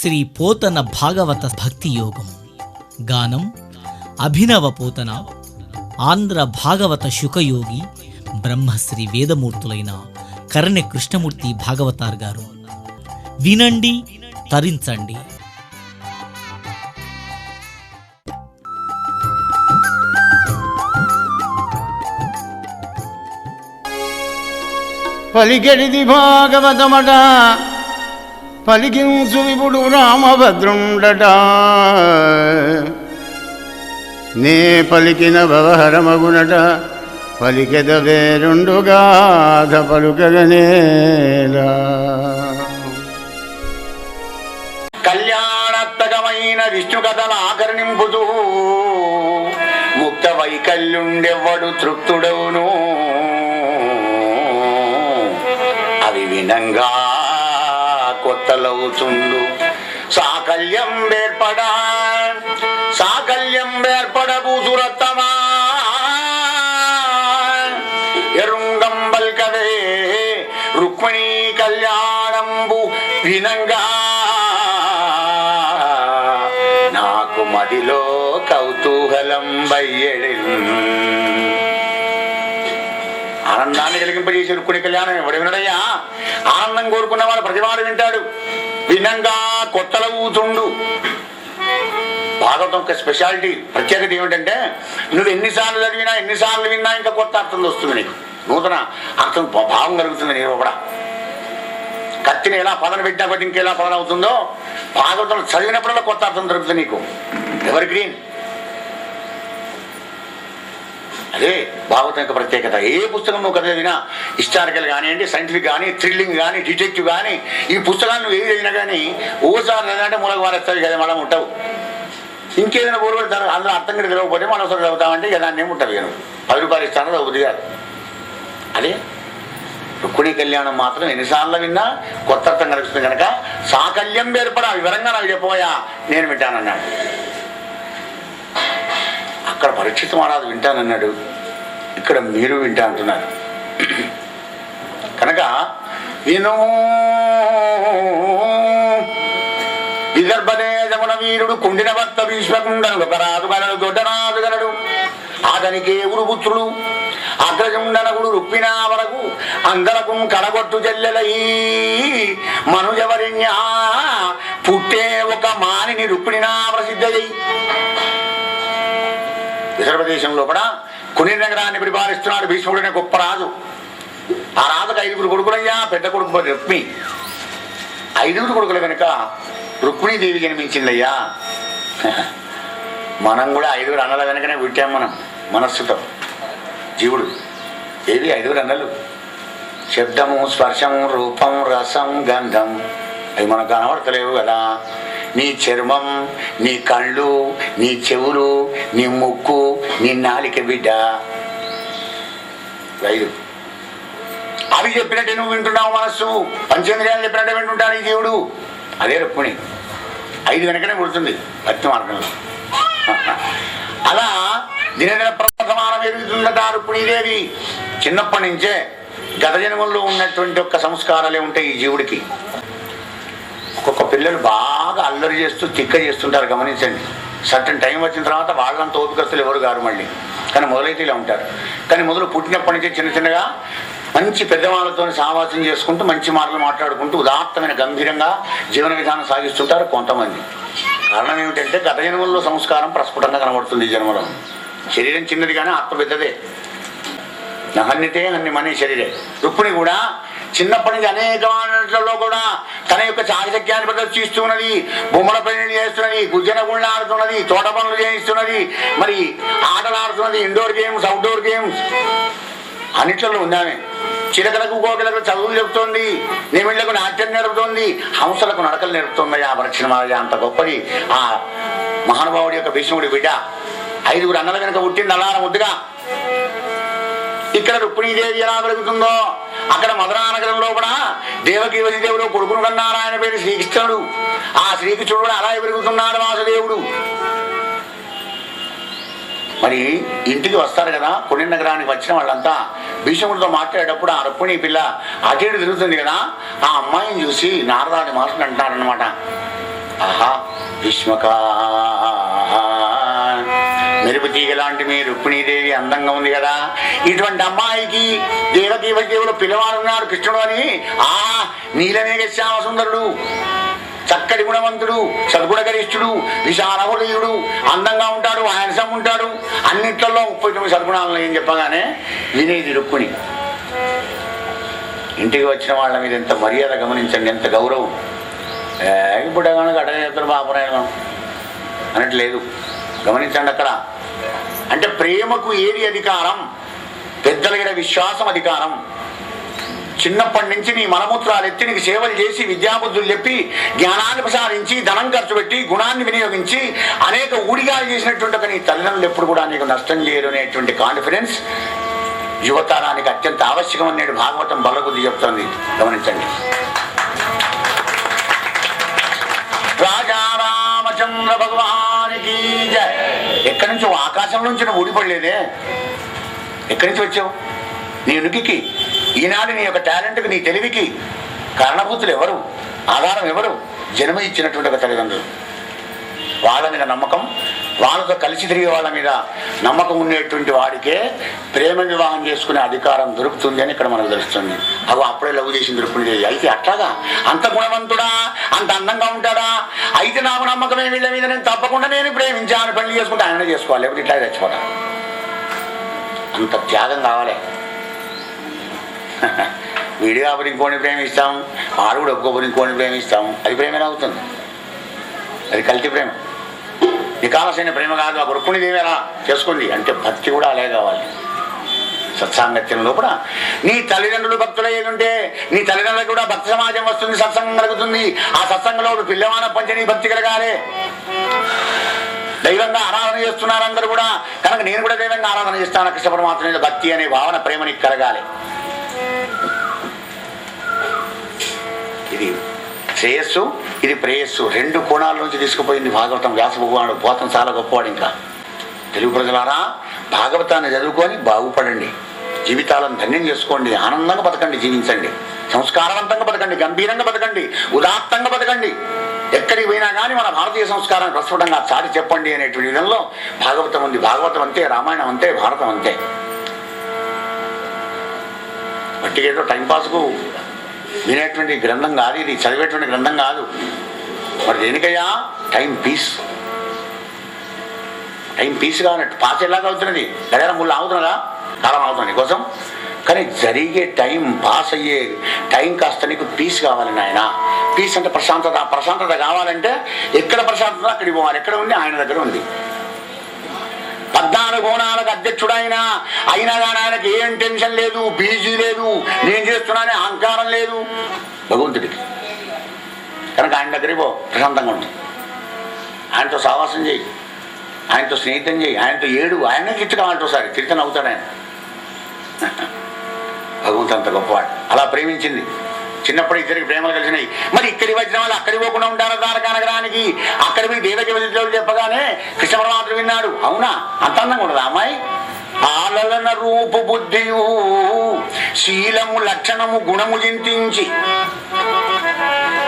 శ్రీ పోతన భాగవత భక్తి యోగం. గానం అభినవ పోతన. ఆంధ్ర భాగవత శుకయోగి బ్రహ్మశ్రీ వేదమూర్తులైన కరణె కృష్ణమూర్తి భాగవతార్ గారు. వినండి, తరించండి. పలికెడిది భాగవతమట, పలికించు విపుడు రామభద్రుండట. నే పలికిన భవహరమగునట, పలికెద వేరుండుగాథ పలుకగనేలా. కళ్యాణాత్మకమైన విష్ణు కథల ఆకర్ణింపుతూ ముక్త వైకల్యుండెవ్వడు తృప్తుడవును. అవి వినంగా కొత్తలవుతుండు సాకల్యం వేర్పడ భూసురత్తమా ఎరుంగంబల్ కదే రుక్మిణీ కళ్యాణంబు వినంగా నాకు మదిలో కౌతూహలం బయ్యడి. ఆనందాన్ని కలిగింపజేసే రుక్మిణి కళ్యాణం ఎవడు వినడయ్యా? ఆనందం కోరుకున్నవాడు ప్రతివాడు వింటాడు. వినంగా కొత్తలవుతుండు. భాగవతం యొక్క స్పెషాలిటీ, ప్రత్యేకత ఏమిటంటే నువ్వు ఎన్నిసార్లు చదివినా ఎన్నిసార్లు విన్నా ఇంకా కొత్త అర్థం వస్తుంది. నీకు నూతన అర్థం భావం కలుగుతుంది. నేను కూడా కత్తిని ఎలా పదన పెట్టినా బట్టి ఇంకెలా పదన అవుతుందో భాగవతం చదివినప్పుడల్లా కొత్త అర్థం దొరుకుతుంది నీకు. Ever green. అదే భాగవతం యొక్క ప్రత్యేకత. ఏ పుస్తకం నువ్వు కథ చదివినా, హిస్టారికల్ కానివ్వండి, సైంటిఫిక్ కానీ, థ్రిల్లింగ్ కానీ, డిటెక్టివ్ కానీ, ఈ పుస్తకాలు నువ్వు ఏది చదివినా కానీ ఓసారి చదివినంటే మూలకు వారేస్తావు కదా, మనం ఉంటావు. ఇంకేదైనా బోరు పెడతారు, అందులో అర్థం కూడా తెలియకపోతే మనం ఒకసారి చదువుతామంటే దాన్ని ఏముంటుంది. నేను 10 రూపాయలు ఇస్తాను చదువుతుంది కాదు. అదే రుక్మిణీ కళ్యాణం మాత్రం ఎన్నిసార్లు విన్నా కొత్త అర్థం కలుగుతుంది కనుక సాకల్యం ఏర్పడా వివరంగా నాకు చెప్పబోయా నేను వింటానన్నాడు. అక్కడ పరీక్షిత మహారాజు వింటానన్నాడు, ఇక్కడ మీరు వింటా అంటున్నారు కనుక విను. విదర్భదేశమున వీరుడు కుండిన భర్త భీష్మకుండను ఒక రాజు గలడు, దొడ్డరాజు గలడు. అతనికి ఉరుపుత్రుడు అగ్రజుండనగుడు రుక్మిణా వరకు అందరకు కడగొట్టు చెల్లెలై మనుజవరిణ్య పుట్టే ఒక మానిని రుక్మిణా ప్రసిద్ధయ్యి. విదర్భదేశంలో కూడా కొన్ని నగరాన్ని పరిపాలిస్తున్నాడు భీష్ముడనే గొప్ప రాజు. ఆ రాజుకు 5 కొడుకులయ్యా. పెద్ద కొడుకు రుక్మి. 5 కొడుకుల కనుక రుక్మిణీదేవి జన్మించిందయ్యా. మనం కూడా 5 అన్నల వెనకనే పుట్టాం. మనం మనస్సుతో జీవుడు ఏవి 5 అన్నలు? శబ్దము, స్పర్శము, రూపం, రసం, గంధం. అవి మనకు కనబడతలేవు కదా. నీ చర్మం, నీ కళ్ళు, నీ చెవులు, నీ ముక్కు, నీ నాలిక బిడ్డ 5. అవి చెప్పినట్టే నువ్వు వింటున్నావు. మనస్సు పంచేంద్రియాలు చెప్పినట్టే వింటుంటాడు ఈ జీవుడు. అదే రుక్మిణి 5 వెనకనే పుడుతుంది భక్తి మార్గంలో. అలా దినదిన ప్రవర్తమానం ఎదుగుతుందట రుక్మిణీదేవి. చిన్నప్పటి నుంచే గత జన్మల్లో ఉన్నటువంటి ఒక్క సంస్కారాలే ఉంటాయి ఈ జీవుడికి. ఒక్కొక్క పిల్లలు బాగా అల్లరి చేస్తూ తిక్క చేస్తుంటారు, గమనించండి. సర్టన్ టైం వచ్చిన తర్వాత వాళ్ళంత ఓపికస్తులు ఎవరు గారు మళ్ళీ, కానీ మొదలైతే ఇలా ఉంటారు. కానీ మొదలు పుట్టినప్పటి నుంచే చిన్న చిన్నగా మంచి పెద్దవాళ్ళతో సహవాసం చేసుకుంటూ మంచి మాటలు మాట్లాడుకుంటూ ఉదాత్తమైన గంభీరంగా జీవన విధానం సాగిస్తుంటారు కొంతమంది. కారణం ఏమిటంటే గత జన్మల్లో సంస్కారం ప్రస్ఫుటంగా కనబడుతుంది. ఈ జన్మలో శరీరం చిన్నది కానీ ఆత్మ పెద్దదే. నహన్నితే అన్ని మనీ శరీరే. రుక్మిణి కూడా చిన్నప్పటి నుంచి అనేక వాటిలో కూడా తన యొక్క చాకచక్యాన్ని ప్రదర్శిస్తున్నది. బొమ్మల పనులు చేస్తున్నది, గుజ్జన గుళ్ళు ఆడుతున్నది, తోట పనులు చేయిస్తున్నది, మరి ఆటలు ఆడుతున్నది, ఇండోర్ గేమ్స్, అవుట్డోర్ గేమ్స్ అన్నిట్లలో ఉందామె. చిలకలకు కోకిలకు చదువులు చెబుతోంది, నిమిళ్లకు నాట్యం నేర్పుతోంది, హంసలకు నడకలు నేర్పుతుంది. ఆ పరీక్షణ అంత గొప్పది ఆ మహానుభావుడి యొక్క భీష్ముడి బిడ్డ. 5 అన్నల వెనుక పుట్టింది అల్లార ముద్దుగా. ఇక్కడ రుక్మిణీదేవి ఎలా పెరుగుతుందో అక్కడ మధురానగరంలో కూడా దేవకీ వసుదేవుడు కొడుకును కన్నారు. ఆయన పేరు శ్రీకృష్ణుడు. ఆ శ్రీకృష్ణుడు కూడా అలా పెరుగుతున్నాడు వాసుదేవుడు. మరి ఇంటికి వస్తారు కదా, కొన్ని నగరానికి వచ్చిన వాళ్ళంతా భీష్ముడితో మాట్లాడేటప్పుడు ఆ రుక్మిణీ పిల్ల అటు ఇటు తిరుగుతుంది కదా, ఆ అమ్మాయిని చూసి నారదాది మాటలు అంటారనమాట. ఆహా భీష్మక మెరుపు తీగ లాంటి మీ రుక్మిణీదేవి అందంగా ఉంది కదా, ఇటువంటి అమ్మాయికి దేవకీ వసుదేవులు పిల్లవాడు ఉన్నాడు కృష్ణుడు అని. నీలమేఘ శ్యామ సుందరుడు, చక్కటి గుణవంతుడు, సద్గుణగరిష్ఠుడు, విశాల హృదయుడు, అందంగా ఉంటాడు, హ్యాండ్సమ్ ఉంటాడు, అన్నిట్లలో 39 సద్గుణాలను ఏం చెప్పగానే వినేది రుక్మిణి. ఇంటికి వచ్చిన వాళ్ళ మీద ఎంత మర్యాద గమనించండి, ఎంత గౌరవం. ఇప్పుడు అడగేస్తారు బాపరాయణం అనట్లేదు, గమనించండి అక్కడ. అంటే ప్రేమకు ఏది అధికారం? పెద్దల మీద విశ్వాసం అధికారం. చిన్నప్పటి నుంచి నీ మలమూత్రాలు ఎత్తి నీకు సేవలు చేసి విద్యాబుద్ధులు చెప్పి జ్ఞానాన్ని ప్రసాదించి ధనం ఖర్చు పెట్టి గుణాన్ని వినియోగించి అనేక ఊడిగాలు చేసినటువంటి నీ తల్లిదండ్రులు ఎప్పుడు కూడా నీకు నష్టం చేయరు అనేటువంటి కాన్ఫిడెన్స్ యువతరానికి అత్యంత ఆవశ్యకం అనేది భాగవతం బలబుద్ధి చెప్తుంది, గమనించండి. రాజా రామచంద్ర భగవానికి జై. ఎక్కడి నుంచి ఆకాశం నుంచి నువ్వు ఊడిపడలేదే, ఎక్కడి నుంచి వచ్చావు? నీ ఉనికికి, ఈనాడు నీ యొక్క టాలెంట్కి, నీ తెలివికి కారణభూతులు ఎవరు? ఆధారం ఎవరు? జన్మ ఇచ్చినటువంటి ఒక తల్లిదండ్రులు. వాళ్ళ మీద నమ్మకం, వాళ్ళతో కలిసి తిరిగే వాళ్ళ మీద నమ్మకం ఉండేటువంటి వాడికే ప్రేమ వివాహం చేసుకునే అధికారం దొరుకుతుంది అని ఇక్కడ మనకు తెలుస్తుంది. అవి అప్పుడే లవ్ చేసి దొరుకుతుంది. అయితే అట్లాగా అంత గుణవంతుడా, అంత అందంగా ఉంటాడా? అయితే నాకు నమ్మకమే వీళ్ళ మీద, నేను తప్పకుండా నేను ప్రేమించాను, పెళ్లి చేసుకుంటే ఆయన చేసుకోవాలి, లేకపోతే ఇట్లా తెచ్చుకోవడం. అంత త్యాగం కావాలి. వీడి కాబట్టి ఇంకోని ప్రేమిస్తాం, వాడు కూడా ఒక్కొక్కరు ఇంకోని ప్రేమిస్తాం, అది ప్రేమ అవుతుంది, అది కల్తీ ప్రేమ. నికాలసైన ప్రేమ కాదు. ఆ రుక్మిణీదేవి ఎలా చేసుకుంది అంటే భక్తి కూడా అలాగే కావాలి. సత్సాంగత్యంలో కూడా నీ తల్లిదండ్రులు భక్తులు ఏదుంటే నీ తల్లిదండ్రులకు కూడా భక్తి సమాజం వస్తుంది, సత్సంగం కలుగుతుంది. ఆ సత్సంగంలో పిల్లవాన పంచని భక్తి కలగాలి. దైవంగా ఆరాధన చేస్తున్నారు అందరూ కూడా, కనుక నేను కూడా దైవంగా ఆరాధన చేస్తాను, కృష్ణ పరమాత్మ మీద భక్తి అనే భావన ప్రేమ నీకు కలగాలి. ఇది శ్రేయస్సు, ఇది ప్రేయస్సు, రెండు కోణాల నుంచి తీసుకుపోయింది భాగవతం. వ్యాస భగవానుడు పోతం చాలా గొప్పవాడు. ఇంకా తెలుగు ప్రజలారా, భాగవతాన్ని చదువుకొని బాగుపడండి, జీవితాలను ధన్యం చేసుకోండి, ఆనందంగా బతకండి, జీవించండి, సంస్కారవంతంగా బతకండి, గంభీరంగా బతకండి, ఉదాత్తంగా బతకండి. ఎక్కడికి పోయినా కానీ మన భారతీయ సంస్కారాన్ని ప్రస్ఫుటంగా చాటి చెప్పండి అనేటువంటి విధంలో భాగవతం ఉంది. భాగవతం అంతే, రామాయణం అంతే, భారతం అంతే. వట్టికేదో టైంపాస్కు వినేటువంటి గ్రంథం కాదు ఇది, చదివేటువంటి గ్రంథం కాదు. మరి దేనికయ్యా? Time peace. టైం పీస్ కావాలంటే పాస్ ఎలాగ అవుతున్నది? గడియార ముళ్ళు ఆగుతున్నదా? కాలం అవుతుంది కోసం. కానీ జరిగే టైం, పాస్ అయ్యే టైం కాస్త నీకు పీస్ కావాలి నాయన. పీస్ అంటే ప్రశాంతత. ప్రశాంతత కావాలంటే ఎక్కడ ప్రశాంతత అక్కడికి పోవాలి. ఎక్కడ ఉంది? ఆయన దగ్గర ఉంది. 14 కోణాలకు అధ్యక్షుడు అయినా కానీ ఆయనకి ఏం టెన్షన్ లేదు, బీజీ లేదు, నేను చేస్తున్నానే అహంకారం లేదు భగవంతుడికి. కనుక ఆయన దగ్గరికి పో, ప్రశాంతంగా ఉంటుంది. ఆయనతో సావాసం చేయి, ఆయనతో స్నేహితం చేయి, ఆయనతో ఏడు, ఆయనే తిట్టు కావాలంటే ఒకసారి తిరిగి నవ్వుతాడు ఆయన. భగవంతుడు అంత గొప్పవాడు. అలా ప్రేమించింది. చిన్నప్పుడు ఇద్దరికి ప్రేమలు కలిసినాయి. మరి ఇక్కడికి వచ్చిన వాళ్ళు అక్కడికి పోకుండా ఉంటారు ద్వారకా నగరానికి. అక్కడ పోయి దేవకి వదిలి చెప్పగానే కృష్ణ పరమాత్ముడు విన్నాడు. అవునా, అంత అందంగా ఉండదు అమ్మాయి? ఆలలన రూపు బుద్ధియు శీలము లక్షణము గుణము చింతించి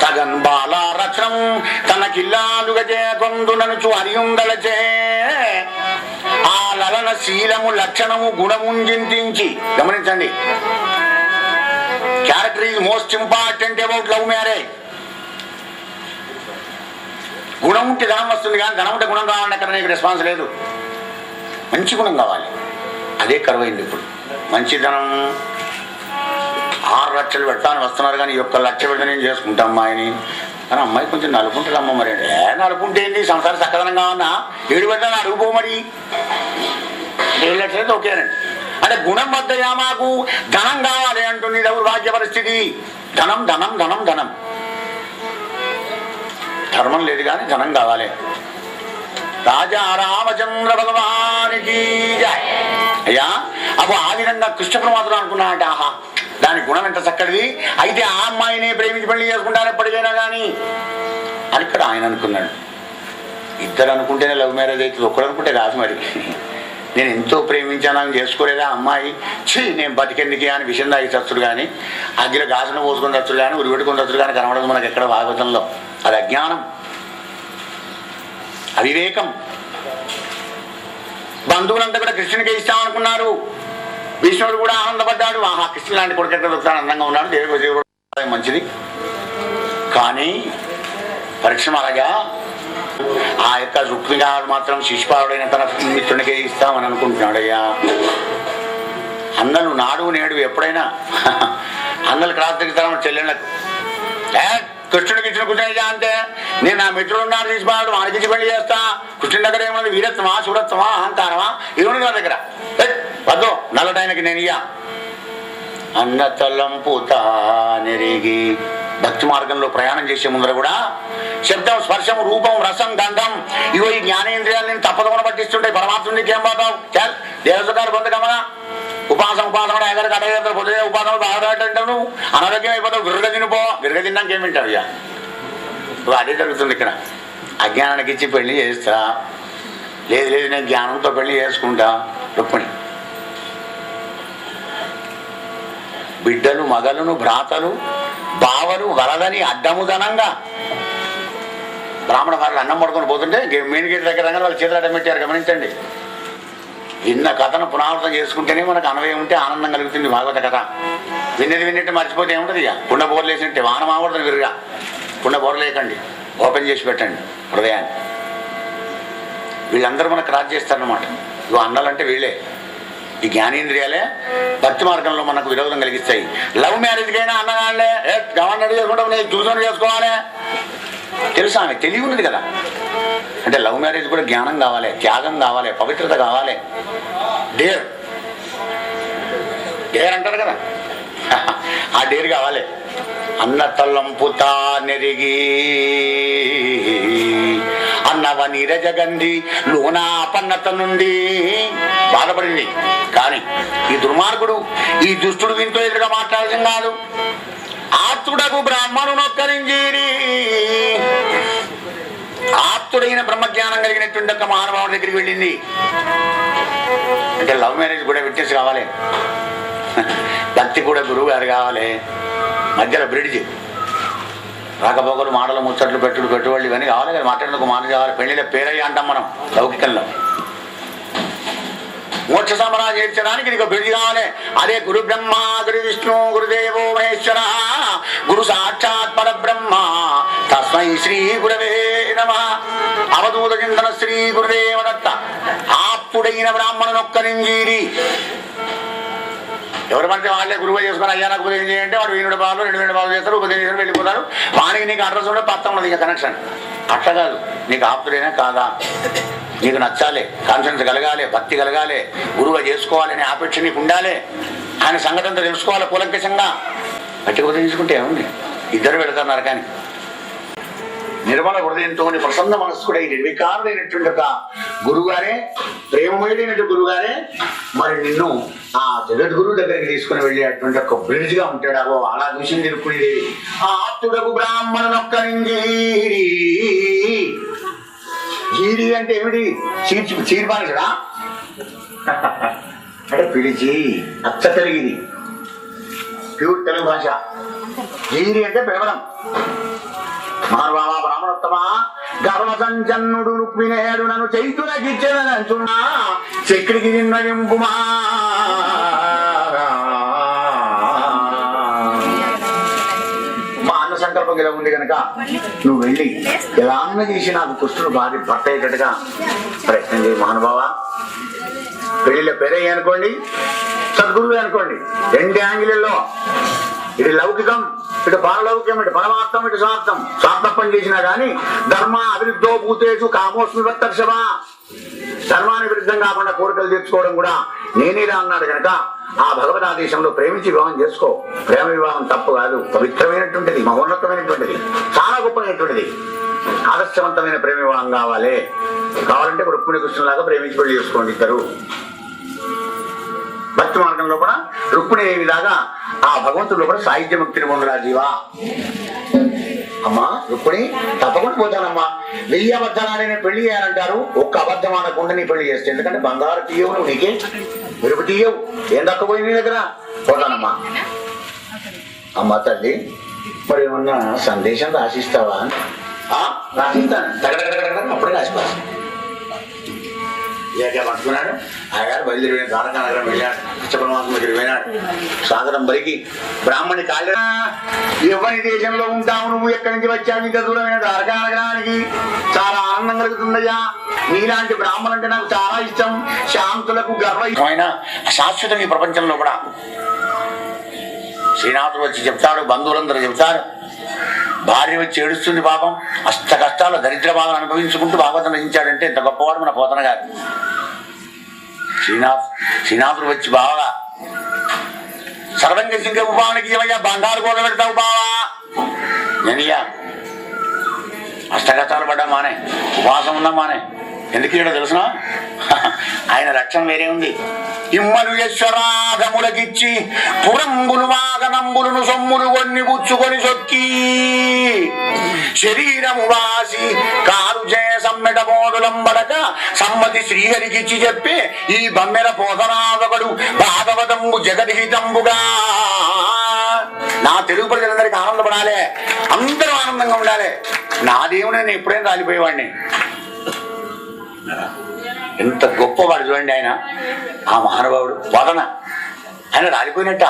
తగన్ బాల రచనము తనకిల్లాలుగా చేకొందుననుచు హరియుందలచే ఆ లలన శీలము లక్షణము గుణము చింతించి. గమనించండి, character is most important about love marriage. గుణం ఉంటే ధనం వస్తుంది, కానీ ధనం ఉంటే గుణం కావాలంటే అక్కడ నీకు రెస్పాన్స్ లేదు. మంచి గుణం కావాలి, అదే కరువైంది ఇప్పుడు. మంచి ధనం 6 లక్షలు పెట్టాలని వస్తున్నారు, కానీ 1 లక్ష పెడితే నేను చేసుకుంటా అమ్మాయిని. కానీ అమ్మాయి కొంచెం నలుపుంటుంది అమ్మ. మరి నలుపుంటే ఏంటి? సంసారం చక్కదనం కావన్నా 7 పెట్టాలని అడుగుపో. మరి 7 లక్షలు అయితే ఓకేనండి. అంటే గుణం వద్దయా, మాకు ధనం కావాలి అంటుంది దౌర్భాగ్య పరిస్థితి. ధనం ధనం ధనం ధనం. ధర్మం లేదు కానీ ధనం కావాలి. రాజా రామచంద్ర భగవానికి జై. అయ్యా అప్పుడు ఆ విధంగా కృష్ణ పరమాత్ముడు అనుకున్నాడంటే, ఆహా దాని గుణం ఎంత చక్కటిది, అయితే ఆ అమ్మాయిని ప్రేమించి పెళ్లి చేసుకుంటాను ఎప్పటికైనా కానీ అని ఇక్కడ ఆయన అనుకున్నాడు. ఇద్దరు అనుకుంటేనే లవ్ మ్యారేజ్ అవుతుంది, ఒక్కడు అనుకుంటే కాదు. మరి నేను ఎంతో ప్రేమించాను, అని చేసుకోలేదా అమ్మాయి? నేను బతికెందుకే అని విషయం తాగి చచ్చుడు కానీ, అగ్గిలో గాజును పోసుకొని చచ్చుడు కానీ, ఉరి పెట్టుకొని చచ్చుడు కానీ కనబడదు మనకు ఎక్కడ భాగవతంలో. అది అజ్ఞానం. అవివేకం. బంధువులంతా కూడా కృష్ణునికి ఇస్తామనుకున్నారు. భీష్ముడు కూడా ఆనందపడ్డాడు. ఆహా, కృష్ణుడు లాంటి కొడుకు ఎక్కడ దొరుకుతాడు, అందంగా ఉన్నాడు, దేవుడు మంచిది. కానీ పరిశ్రమగా ఆ యొక్క రుక్మిగాడు మాత్రం శిశుపాలుడైన తన మిత్రునికే ఇస్తామని అనుకుంటున్నాడయ్యా. అన్నలు నాడు నేడు ఎప్పుడైనా అన్నలు క్రాంతిస్తామని చెల్లెళ్ళకు కృష్ణుడికి ఇచ్చిన కూర్చొని అంటే నేను నా మిత్రుడు ఉన్నాడు శిశుపాలుడు, వాడికి పెళ్లి చేస్తా. కృష్ణుడి దగ్గర ఏమన్నది వీరత్వమా, శూరత్వమా, అహంకారమా? ఇవన్నీ నా దగ్గర వద్దు, నల్లటైనకి నేను ఇయ్యా. అన్న తలంపుతా నెరిగి భక్తి మార్గంలో ప్రయాణం చేసే ముందర కూడా శబ్దం, స్పర్శం, రూపం, రసం, గంధం ఇవో ఈ జ్ఞానేంద్రియాలను తప్పదమని పట్టిస్తుంటాయి. పరమాత్ముడికి ఏం పోతావు? దేవసకాలు పొందగమన ఉపాసన కూడా ఎగరికి అడగ పొద్దునే ఉపాసనలు బాగా అంటావు. అనారోగ్యం అయిపోతావు, విరగ తినిపో. విరగ తిన్నాక ఏం వింటావు? ఇక అదే జరుగుతుంది ఇక్కడ. అజ్ఞానానికి ఇచ్చి పెళ్లి చేస్తా, లేదు లేదు నేను జ్ఞానంతో పెళ్లి చేసుకుంటా. రుక్మిణి బిడ్డలు, మగలను, భ్రాతలు, బావలు వరదని అడ్డముదనంగా బ్రాహ్మణ వారిని అన్నం పడుకొని పోతుంటే మెయిన్ గేట్ దగ్గర వాళ్ళు చేతులు అడ్డం పెట్టారు. గమనించండి. విన్న కథను పునరావృతం చేసుకుంటేనే మనకు అన్వయం ఉంటే ఆనందం కలుగుతుంది. భాగవత కథ విన్నట్టు మర్చిపోతే ఏముంటుంది? ఇక కుండ బోర్లు వేసినట్టే వాన మావడుతుంది. విరుగా కుండ బోర్లు వేయకండి, ఓపెన్ చేసి పెట్టండి హృదయాన్ని. వీళ్ళందరూ మనకు రాజు చేస్తారన్నమాట. ఇగో అన్నాలంటే వీళ్ళే. ఈ జ్ఞానేంద్రియాలే భక్తి మార్గంలో మనకు విరోధం కలిగిస్తాయి. లవ్ మ్యారేజ్కైనా అన్నగాళ్ళే గవర్నర్ చేసుకుంటా, నేను చూసుకొని చేసుకోవాలి. తెలుసా? ఆమె తెలివి ఉన్నది కదా. అంటే లవ్ మ్యారేజ్ కూడా జ్ఞానం కావాలి, త్యాగం కావాలి, పవిత్రత కావాలి. డేర్ డేర్ అంటారు కదా, ఆ డేర్ కావాలి. అన్న తల్లంపుతా నెరిగి అన్నవ నీరజగంధి లోనా అపన్నత నుండి బాధపడింది. కానీ ఈ దుర్మార్గుడు, ఈ దుష్టుడు వీంతో ఎదురుగా మాట్లాడటం కాదు. ఆప్తుడకు బ్రాహ్మణునొక్కరింజీరి, ఆప్తుడైన బ్రహ్మజ్ఞానం కలిగినటువంటి ఒక మహానుభావుడి దగ్గరికి వెళ్ళింది. అంటే లవ్ మ్యారేజ్ కూడా విట్నెస్ కావాలి, భక్తి కూడా గురువు గారు కావాలి. మధ్యలో బ్రిడ్జ్, రాకపోకలు, మాటలు, ముచ్చట్లు, పెట్టుబడులు ఇవన్నీ కావాలి కదా. మాట్లాడేందుకు మాట కావాలి. పెళ్లిలో పేరయ్య అంటాం మనం లౌకికంలో. మోక్ష సమరా చేర్చడానికి నీకు బ్రిడ్జ్ కావాలి. అదే గురు బ్రహ్మ, గురు విష్ణు, గురుదేవో మహేశ్వర, గురు సాక్షాత్ పరబ్రహ్మ, తస్మై శ్రీ గురవే నమః. అవధూత చింతన శ్రీ గురుదేవదత్త. ఆప్తుడైన బ్రాహ్మణునొక్కరింజీరి. ఎవరు పడితే వాళ్ళే గురువు చేసుకుని అయ్యా నాకు ఉపదేశం చేయంటే వాడు 2 బాలు 2 బాలు చేస్తారు, ఉపదేశం చేస్తారు, వెళ్ళిపోతారు. వానికి నీకు అడ్రస్ ఉంటే పత్తం ఉన్నది, ఇంకా కనెక్షన్. అట్లా కాదు. నీకు ఆప్తుడైనా కాదా, నీకు నచ్చాలి, కాన్ఫిడెన్స్ కలగాలి, భక్తి కలగాలి, గురువుగా చేసుకోవాలనే ఆపేక్ష నీకు ఉండాలి. ఆయన సంగతి అంతా తెలుసుకోవాలి కూలంకషంగా. గట్టిగా తీసుకుంటే ఏముంది, ఇద్దరు పెడతారు కానీ. నిర్మల హృదయంతో ప్రసన్న మనస్కుడై నిర్వికారుడైనటువంటి ఒక గురువుగారే, ప్రేమమయుడైనటువంటి గురువుగారే మరి నిన్ను ఆ జగద్గురువు దగ్గరికి తీసుకుని వెళ్ళేటువంటి ఒక బ్రిడ్జ్ గా ఉంటాడు. అవో అలా చూసి నిరుకునేది. ఆ ఆప్తుడకు బ్రాహ్మణునొక్కరింజీరి. జీరి అంటే ఏమిటి? చీర్పానుడా అంటే పిలిచి, అచ్చ తెలుగుది, ప్యూర్ తెలుగు భాష. జీరి అంటే పిలవడం. మహానుభావ బ్రాహ్మణోత్తమ, గర్వ సంచన్నుడు రుక్మిణేయుడు నన్ను చైతునకిచ్చేదనంచున్నా చక్రికి నిన్నగింపుమా. మా అన్న సంకల్పం ఇలా ఉంది కనుక నువ్వు వెళ్ళి ఎలా అన్న చేసి నాకు కృష్ణుడు భార్య భర్త అయ్యేటట్టుగా ప్రయత్నం చేయి మహానుభావ. పెళ్లిలో పెరయ్యి అనుకోండి, సద్గురువు అనుకోండి, 2 యాంగిల్లో. ఇది లౌకికం, ఇటు పారలౌక్యం, ఇటు పరమార్థం, ఇటు స్వార్థం. స్వార్థపం చేసినా కానీ ధర్మ అభివృద్ధో భూతేషు కామోస్మి వత్తర్షవ. ధర్మానికి విరుద్ధం కాకుండా కోరికలు తెచ్చుకోవడం కూడా నేనేరా అన్నాడు కనుక ఆ భగవదాదేశంలో ప్రేమించి వివాహం చేసుకో. ప్రేమ వివాహం తప్పు కాదు, పవిత్రమైనటువంటిది, మహోన్నతమైనటువంటిది, చాలా గొప్పమైనటువంటిది, ఆదర్శవంతమైన ప్రేమ వివాహం కావాలి. కావాలంటే రుక్మిణి కృష్ణులాగా ప్రేమించి పెళ్లి చేసుకోండి ఇద్దరు. భక్తి మార్గంలో కూడా రుక్మిణి విధాగా ఆ భగవంతుడిలో కూడా సాహిత్య ముక్తిని పొందరా జీవా. అమ్మా రుక్మిణి తప్పకుండా పోతానమ్మా. 1000 అబద్ధాలని పెళ్లి చేయాలంటారు, ఒక్క అబద్ధం ఆడకుండా నీ పెళ్లి చేస్తే. ఎందుకంటే బంగారు తీయవు, నువ్వు నీకే మెరుపు తీయవు, ఏం దక్కపోయి నీ దగ్గర. పోతానమ్మా. అమ్మా తల్లి మరి ఏమన్నా సందేశం రాసిస్తావా? రాసిస్తాను తగడగడగడ అప్పుడే రాసిపోతాను. ఇక పట్టుకున్నాడు. ఆయగారు బయలుదేరి ద్వారకా నగరం వెళ్ళాడు. కృష్ణపరమాత్మ దగ్గర వెళ్ళాడు. సాగరం బలికి బ్రాహ్మణి కాళ్ళ ఎవరి దేశంలో ఉంటావు, నువ్వు ఎక్కడి నుంచి వచ్చావు, ఇంత దూరమైన ద్వారకా నగరానికి చాలా ఆనందం కలుగుతుందయ్యా. నీలాంటి బ్రాహ్మణులు అంటే నాకు చాలా ఇష్టం. శాంతులకు గర్వమైన శాశ్వతం ఈ ప్రపంచంలో కూడా. శ్రీనాథుడు వచ్చి చెప్తాడు, బంధువులందరూ చెప్తారు. భార్య వచ్చి ఏడుస్తుంది పాపం. అష్ట కష్టాలు దరిద్ర బాధలు అనుభవించుకుంటూ భాగవతం రచించాడంటే ఇంత గొప్పవాడు మన పోతన గారు. శ్రీనాథుడు వచ్చి బావా సర్వంగ సింగ ఉపానికి ఏమయ్యా బంగారు కూడా పెడతావు బావా. నేనయ్యా అష్ట కష్టాలు పడ్డా మానే, ఉపవాసం ఉన్నా మానే. ఎందుకు ఇవ్వడో తెలుసునా? ఆయన రక్షణ వేరే ఉంది. ఇమ్మలు యశ్వరాధములకిచ్చి పురంబులు వాగనంబులను సొమ్ములు కొన్ని పుచ్చుకొని సొక్కి శరీరము వాసి కారు చే సమ్మెట మోడులంబడక సమ్మతి శ్రీహరికిచ్చి చెప్పి ఈ బమ్మెర పోతనాదొకడు భాగవతంబు జగద్హితంబుగా. నా తెలుగు ప్రజలందరికీ ఆనందపడాలి, అందరూ ఆనందంగా ఉండాలి. నా దేవుడు నేను ఎప్పుడైనా రాలిపోయేవాడిని. ఎంత గొప్పవాడు చూడండి ఆయన, ఆ మహానుభావుడు పోతన. ఆయన రాలిపోయినట్ట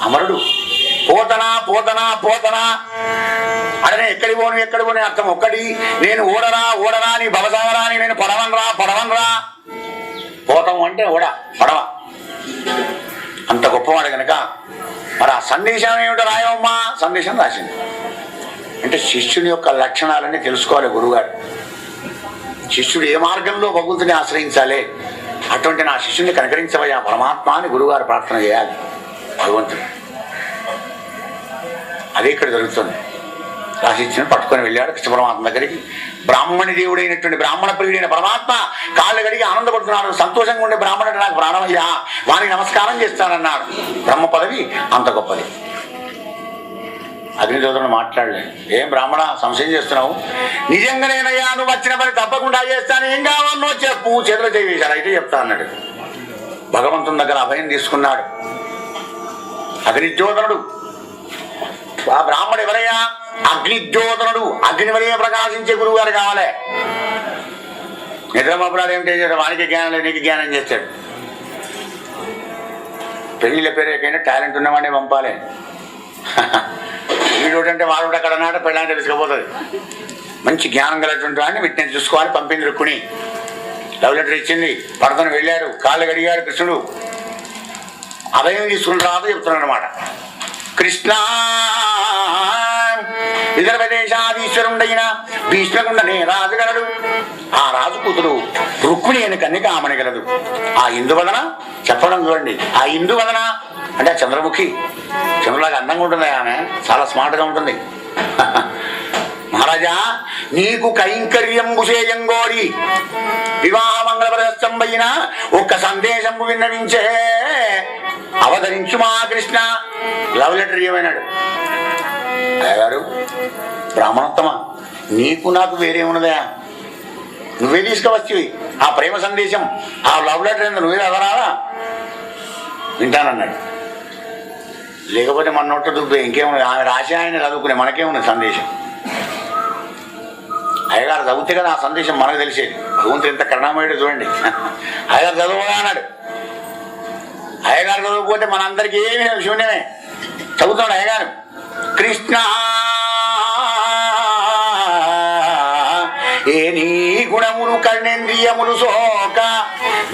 అమరుడు. పోతనా పోతనా పోతనా అడనే ఎక్కడి పోను అర్థం ఒక్కటి. నేను ఓడరా ఓడరా నీ భవసాగరా అని నేను పడవనరా. పోతం అంటే ఓడ పడవ. అంత గొప్పవాడు కనుక మరి ఆ సందేశం ఏమిటో రాయవమ్మా. సందేశం రాసింది. అంటే శిష్యుని యొక్క లక్షణాలన్నీ తెలుసుకోవాలి గురువుగారు. శిష్యుడు ఏ మార్గంలో భగవంతుని ఆశ్రయించాలి, అటువంటి నా శిష్యుని కనుకరించవయ్యా పరమాత్మ అని గురువుగారు ప్రార్థన చేయాలి భగవంతుడు. అదే ఇక్కడ జరుగుతుంది. రాశిష్యుని పట్టుకొని వెళ్ళాడు కృష్ణ పరమాత్మ దగ్గరికి. బ్రాహ్మణి దేవుడైనటువంటి బ్రాహ్మణ ప్రియుడైన పరమాత్మ కాళ్ళు గడిగి ఆనందపడుతున్నాడు. సంతోషంగా ఉండే బ్రాహ్మణుడు నాకు ప్రాణమయ్యా, వానికి నమస్కారం చేస్తానన్నాడు. బ్రహ్మ పదవి అంత గొప్పది. అగ్నిదేవుడు మాట్లాడలేదు. ఏం బ్రాహ్మణ సంశయం చేస్తున్నావు? నిజంగానేనయ్యా, నువ్వు వచ్చిన పని తప్పకుండా చేస్తాను, ఏం కావాలనో చెప్పు, చేతులు చేశారు అయితే చెప్తా అన్నాడు. భగవంతుని దగ్గర అభయం తీసుకున్నాడు. అగ్నిజ్యోతనుడు ఆ బ్రాహ్మడు ఎవరయ్యా? అగ్నిజ్యోతనుడు. అగ్ని వలె ప్రకాశించే గురువు గారు కావాలి. నిద్రమపురాలు ఏమిటి చేశాడు? వానికి జ్ఞానం లేదు, నీకు జ్ఞానం చేస్తాడు. పెళ్లిళ్ళ పేరుకైనా టాలెంట్ ఉన్నవాడిని పంపాలి. వీడోటంటే వాడు అక్కడ నాట పెళ్ళంటే తీసుకుపోతుంది. మంచి జ్ఞానం కలిగినటువంటి వాడిని వీటిని చూసుకోవాలి. పంపింది రుక్కుని లవ్ లెటర్ ఇచ్చింది. భరతను వెళ్ళాడు, కాళ్ళు గడిగాడు కృష్ణుడు. అభయం తీసుకుని రాదు చెప్తున్నాడు అనమాట. కృష్ణ విదర్భ దేశాధీశ్వరుడైన భీష్మకుండనే రాజుగలడు. ఆ రాజు కూతురు రుక్మిణి అని కన్నిక ఆమనగలదు. ఆ ఇందువలన చెప్పడం చూడండి. ఆ ఇందువలన అంటే చంద్రముఖి, చంద్రులాగా అందంగా ఉంటుంది ఆమె, చాలా స్మార్ట్గా ఉంటుంది. మహారాజా నీకు కైంకర్యంబు చేయంగోరి వివాహ మంగళప్రదస్తంబైన ఒక్క సందేశంబు విన్నవించే అవతరించు మా కృష్ణ. లవ్ లెటర్ ఏమైనాడు అయ్యగారు? బ్రాహ్మణోత్తమ, నీకు నాకు వేరే ఉన్నదా? నువ్వే తీసుకువచ్చి ఆ ప్రేమ సందేశం, ఆ లవ్ లెటర్ ఏందో నువ్వే చదవరాదా? వింటానన్నాడు. లేకపోతే మన నోట దుబ్బే ఇంకేమున్నది? ఆమె రాసి ఆయన చదువుకునే మనకేమున్నది సందేశం? అయ్యగారు చదివితే కదా ఆ సందేశం మనకు తెలిసేది. భగవంతుడు ఎంత కరుణామయుడు చూడండి. అయ్యగారు చదువుగా అన్నాడు. అయ్యగారు చదువుకోతే మనందరికీ ఏమి శూన్యమే. చదువుతాడు అయ్యగారు. కృష్ణ ఏ నీ గుణములు కర్ణేంద్రియములు సోక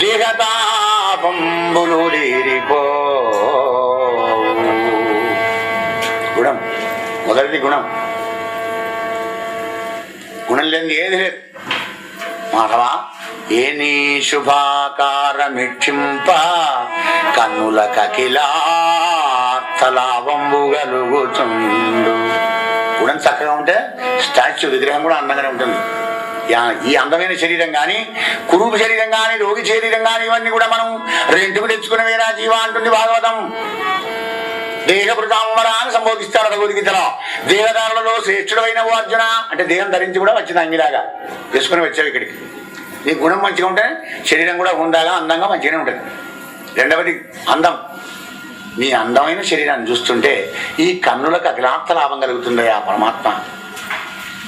దేహతాపంబులు తీరిపో. గుణం మొదటిది. గుణం లేని ఏది లేదు. మాధవా ఏ నీ శుభాకారమిక్షింప కన్నుల కకిలావంబు గలుగుచుండు. గుణం చక్కగా ఉంటే స్టాచ్యూ విగ్రహం కూడా అందంగానే ఉంటుంది. ఈ అందమైన శరీరం కానీ, కురూపు శరీరం కానీ, రోగి శరీరం కానీ ఇవన్నీ కూడా మనం రెండుకు తెచ్చుకునేవేనా జీవా అంటుంది భాగవతం. దేహభృతాంబర అని సంబోధిస్తాడు భగవద్గీతలో. దేహదారులలో శ్రేష్ఠుడైన అర్జున అంటే దేహం ధరించి కూడా వచ్చింది అంగిలాగా వేసుకుని వచ్చావు ఇక్కడికి. నీ గుణం మంచిగా ఉంటే శరీరం కూడా ఉండాగా అందంగా మంచిగానే ఉంటుంది. రెండవది అందం. నీ అందమైన శరీరాన్ని చూస్తుంటే ఈ కన్నులకు అతిలాప్త లాభం కలుగుతుంది ఆ పరమాత్మ.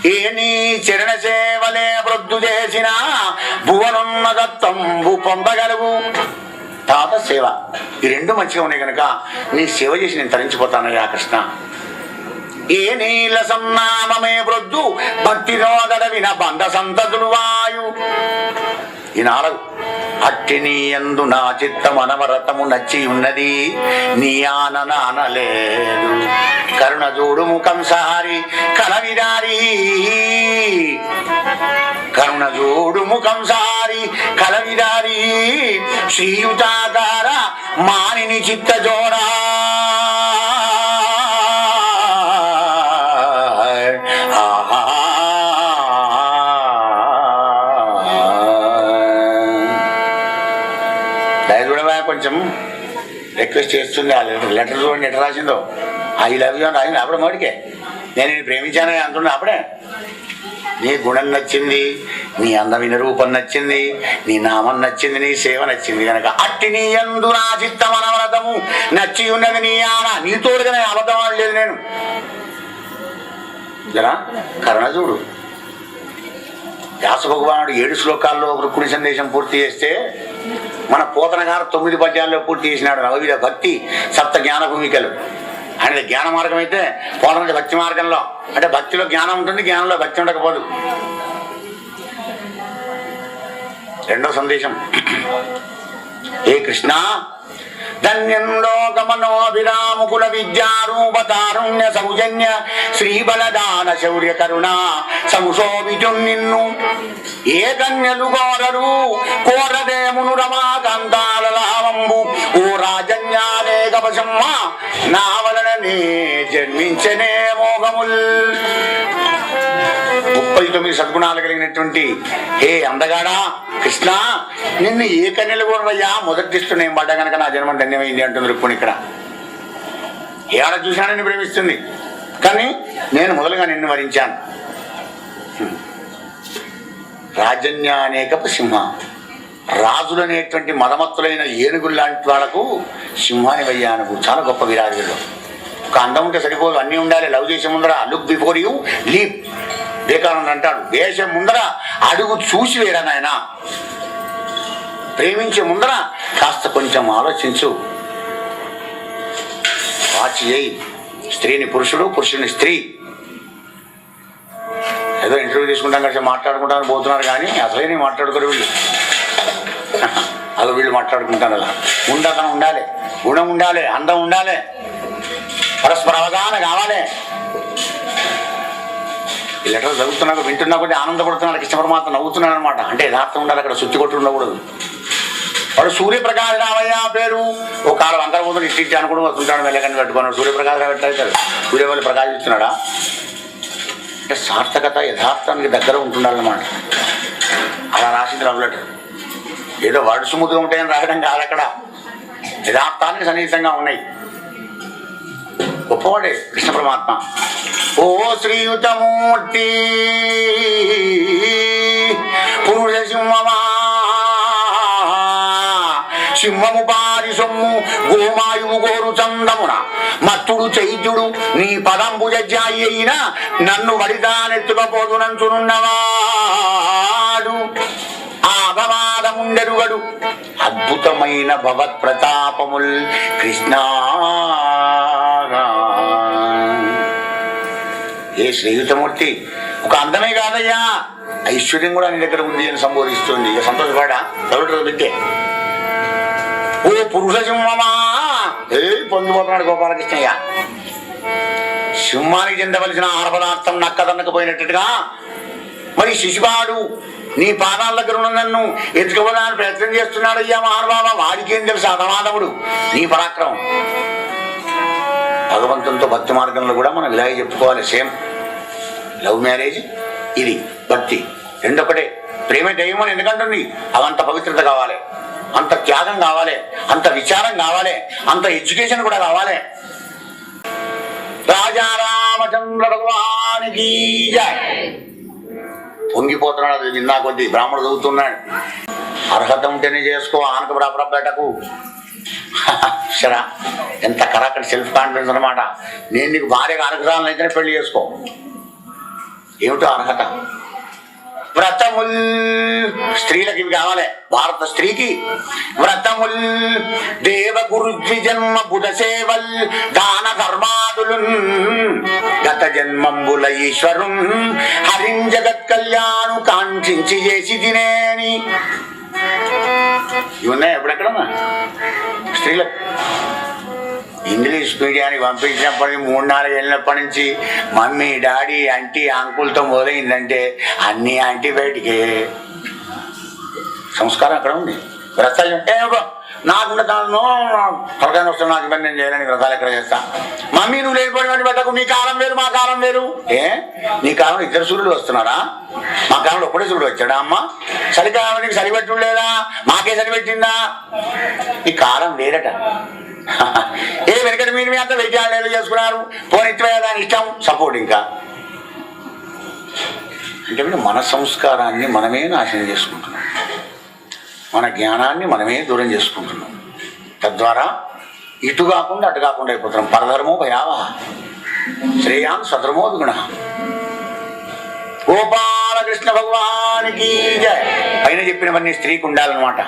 ఏ నీ చరణ సేవలే వృద్ధు చేసిన భువనున్న దత్తంబు పొందగలుగు. తాత సేవ, ఈ రెండు మంచిగా ఉన్నాయి కనుక నీ సేవ చేసి నేను తరించిపోతానయ్యా కృష్ణ. ఏ నీల సన్నామమే వృద్ధు భక్తి రోదడ విన బంధ సంతతులు వాయు. ఈ 4 అట్టి నీ యందు నా చిత్తమనవరతము నచ్చి ఉన్నది, నీ ఆననానలేదు. కరుణ చూడు ముఖం సారి కలవిదారి, కరుణ చూడు ముఖం సారి కలవిదారి. శ్రీయుతాకార మానిని చిత్త జోడా. కొంచెం రిక్వెస్ట్ చేస్తుంది. ఆ లెటర్ చూడండి ఎట్లా రాసిందో. ఐ లవ్ యూ అని రాసింది అప్పుడే మోడికే. నేను నేను ప్రేమించానని అంటున్నా అప్పుడే. నీ గుణం నచ్చింది, నీ అందమైన రూపం నచ్చింది, నీ నామం నచ్చింది, నీ సేవ నచ్చింది కనుక అట్టి నీ యందు నా చిత్తమనవరతము నచ్చి ఉన్నది నీ ఆన. నీతోడుగానే అబద్ధం ఆడలేదు నేను. జరా కరుణ చూడు. వ్యాస భగవానుడు 7 శ్లోకాల్లో రుక్మిణి సందేశం పూర్తి చేస్తే మన పోతన గారు 9 పద్యాల్లో పూర్తి చేసినాడు. నవవిధ భక్తి 7 జ్ఞాన భూమికలు. ఆయన జ్ఞాన మార్గం అయితే పోతన భక్తి మార్గంలో, అంటే భక్తిలో జ్ఞానం ఉంటుంది, జ్ఞానంలో భక్తి ఉండకపోదు. 2వ సందేశం. ఏ కృష్ణ ధన్యంలో గమనోభిరాముకుల విద్యారూపతారుణ్య సౌజన్య శ్రీబలదాన శౌర్య కరుణ సంశోభిజు నిన్ను. ఏ కన్యలు కోరరు కోరదేమును రమాకాంతాల లావంబు. ఓ రాజన్యాలేకపశమ్మ నా వలననే జన్మించనే మోహముల్. 39 సద్గుణాలు కలిగినటువంటి హే అందగాడా కృష్ణ, నిన్ను ఏ కన్యలు కోరయ్యా మొదటిస్తూ నేను పడ్డా కనుక నా జన్మ ధన్యమైంది అంటుంది రుక్మిణి. ఇక్కడ ఏడ చూసినా నిన్ను ప్రేమిస్తుంది, కానీ నేను మొదలుగా నిన్ను వరించాను. రాజన్యానేకపు సింహ, రాజులనేటువంటి మదమత్తులైన ఏనుగులు లాంటి వాళ్ళకు సింహాని వయ్యానుకు. చాలా గొప్ప విరాజులు. ఒక అందం ఉంటే సరిపోదు, అన్నీ ఉండాలి. లవ్ చేసే ముందర look before you leap. Vivekananda అంటాడు, వేసే ముందర అడుగు చూసి వేరా నాయన. ప్రేమించే ముందర కాస్త కొంచెం ఆలోచించు. వాచి చేయి. స్త్రీని పురుషుడు, పురుషుని స్త్రీ. ఏదో ఇంటర్వ్యూ తీసుకుంటాం కలిసి మాట్లాడుకుంటాను పోతున్నారు, కానీ అసలే మాట్లాడుకోరు వీళ్ళు. అదో వీళ్ళు మాట్లాడుకుంటాను. అలా ఉండతనం ఉండాలి, గుణం ఉండాలి, అందం ఉండాలి, పరస్పర అవగాహన కావాలి. ఈ లెటర్ చదువుతున్నాక వింటున్నా కొద్ది ఆనందపడుతున్నాడు. కృష్ణ పరమాత్మ నవ్వుతున్నాడు అనమాట. అంటే యథార్థం ఉండాలి, అక్కడ శుద్ధి కొట్టి ఉండకూడదు. వాడు సూర్యప్రకాశ్ రావయ్య పేరు. ఒక కాలం అందరూ పోతుంది ఇచ్చి అనుకుని వస్తుంటాడు, వెళ్ళకని పెట్టుకున్నాడు. సూర్యప్రకాశ్ రావు ఎట్లయితాడు? సూర్యవల్లి ప్రకాశిస్తున్నాడా? అంటే సార్థకత యథార్థానికి దగ్గర ఉంటుండాలన్నమాట. అలా రాసింది లవ్ లెటర్. ఏదో వాడు సుముఖంగా ఉంటాయని రాయడం కాదు, అక్కడ యథార్థానికి సన్నిహితంగా ఉన్నాయి. గొప్పవాడే కృష్ణ పరమాత్మ. ఓ శ్రీయుతమూర్తి పురుష సింహమా, సింహము పారి సొమ్ము గోమాయువు గోరు చందమున మత్తుడు చైత్యుడు నీ పదంబు జజ్జాయి అయినా నన్ను వడిదానెత్తుకపోదునంచునున్నవాడు. ఆ అపవాదముండెరుగడు అద్భుతమైన భగవత్ ప్రతాపముల్ కృష్ణ. ఏ శ్రీయుతమూర్తి, ఒక అందమే కాదయ్యా, ఐశ్వర్యం కూడా నీ దగ్గర ఉంది అని సంబోధిస్తుంది. ఇక సంతోషపడా దౌడు బిడ్డే. ఓ పురుష సింహమా, పొందిపోతున్నాడు గోపాలకృష్ణయ్య. సింహానికి చెందవలసిన ఆహార పదార్థం నక్కదన్నకపోయినట్టుగా మరి శిశుపాడు నీ పాదాల దగ్గర ఉన్న నన్ను ఎత్తుకోవడానికి ప్రయత్నం చేస్తున్నాడు. అయ్యా మహానుభావ, వాడికేం తెలుసు అధమాధముడు నీ పరాక్రమం. భగవంతునితో భక్తి మార్గంలో కూడా మనం ఇలాగే చెప్పుకోవాలి. సేమ్ లవ్ మ్యారేజ్, ఇది భక్తి రెండొకటే. ప్రేమ దైవం అని ఎందుకంటుంది? అవంత పవిత్రత కావాలి, అంత త్యాగం కావాలి, అంత విచారం కావాలి, అంత ఎడ్యుకేషన్ కూడా కావాలి. రాజా రామచంద్ర భగవానికి జై. పొంగిపోతున్నాడు. అది విన్నా కొద్దీ బ్రాహ్మణుడు చదువుతున్నాడు. అర్హత ఉంటేనే చేసుకో, ఆనక బరాబరబెట్టకు. సరా ఎంత కరాకటి సెల్ఫ్ కాన్ఫిడెన్స్ అనమాట. నేను నీకు భార్యగా అనుగ్రహాలను అయితేనే పెళ్లి చేసుకో. ఏమిటో అర్హత. వ్రతముల్, స్త్రీలకు ఇవి కావాలి. భారత స్త్రీకి వ్రతముల్, దేవగురు ద్విజన్మ బుధ సేవల్, దాన ధర్మాదులు, గత జన్మంబుల ఈశ్వరున్ హరిం జగత్ కళ్యాణు కాంక్షించి చేసి తినేని. ఇవి ఉన్నాయి ఎప్పుడెక్కడమ్మా స్త్రీలకు. ఇంగ్లీష్ మీడియానికి పంపించినప్పటి నుంచి 3-4 ఏళ్ళప్పటి నుంచి మమ్మీ డాడీ ఆంటీ అంకుల్తో మొదలైందంటే అన్ని యాంటీబయాటికే. సంస్కారం అక్కడ ఉంది. వ్రతాలు అంటే నాకు తలకాయ వస్తాను, నాకు ఇబ్బంది నేను చేయాలని వ్రతాలు ఎక్కడ చేస్తా. మమ్మీ నువ్వు లేకపోయిన పెట్టకు, మీ కాలం వేరు మా కాలం వేరు. నీ కాలంలో 2 సూర్యుడు వస్తున్నారా? మా కాలంలో ఒకటే సూర్యుడు వచ్చాడా అమ్మ? చలికాలానికి సరిపెట్టు లేదా? మాకే సరిపెట్టిందా? ఈ కాలం వేరట. ఏ వెనకటి మీరు మీ అంతా వైద్యాలు చేసుకున్నారు, పోనిత్వే దాని ఇష్టం సపోర్ట్. ఇంకా అంటే మన సంస్కారాన్ని మనమే నాశనం చేసుకుంటున్నాం, మన జ్ఞానాన్ని మనమే దూరం చేసుకుంటున్నాం. తద్వారా ఇటు కాకుండా అటు కాకుండా అయిపోతున్నాం. పరధర్మో భయావహ శ్రేయాన్ స్వధర్మో విగుణ. గోపాలకృష్ణ భగవానికి జయ. పైన చెప్పినవన్నీ స్త్రీకి ఉండాలన్నమాట.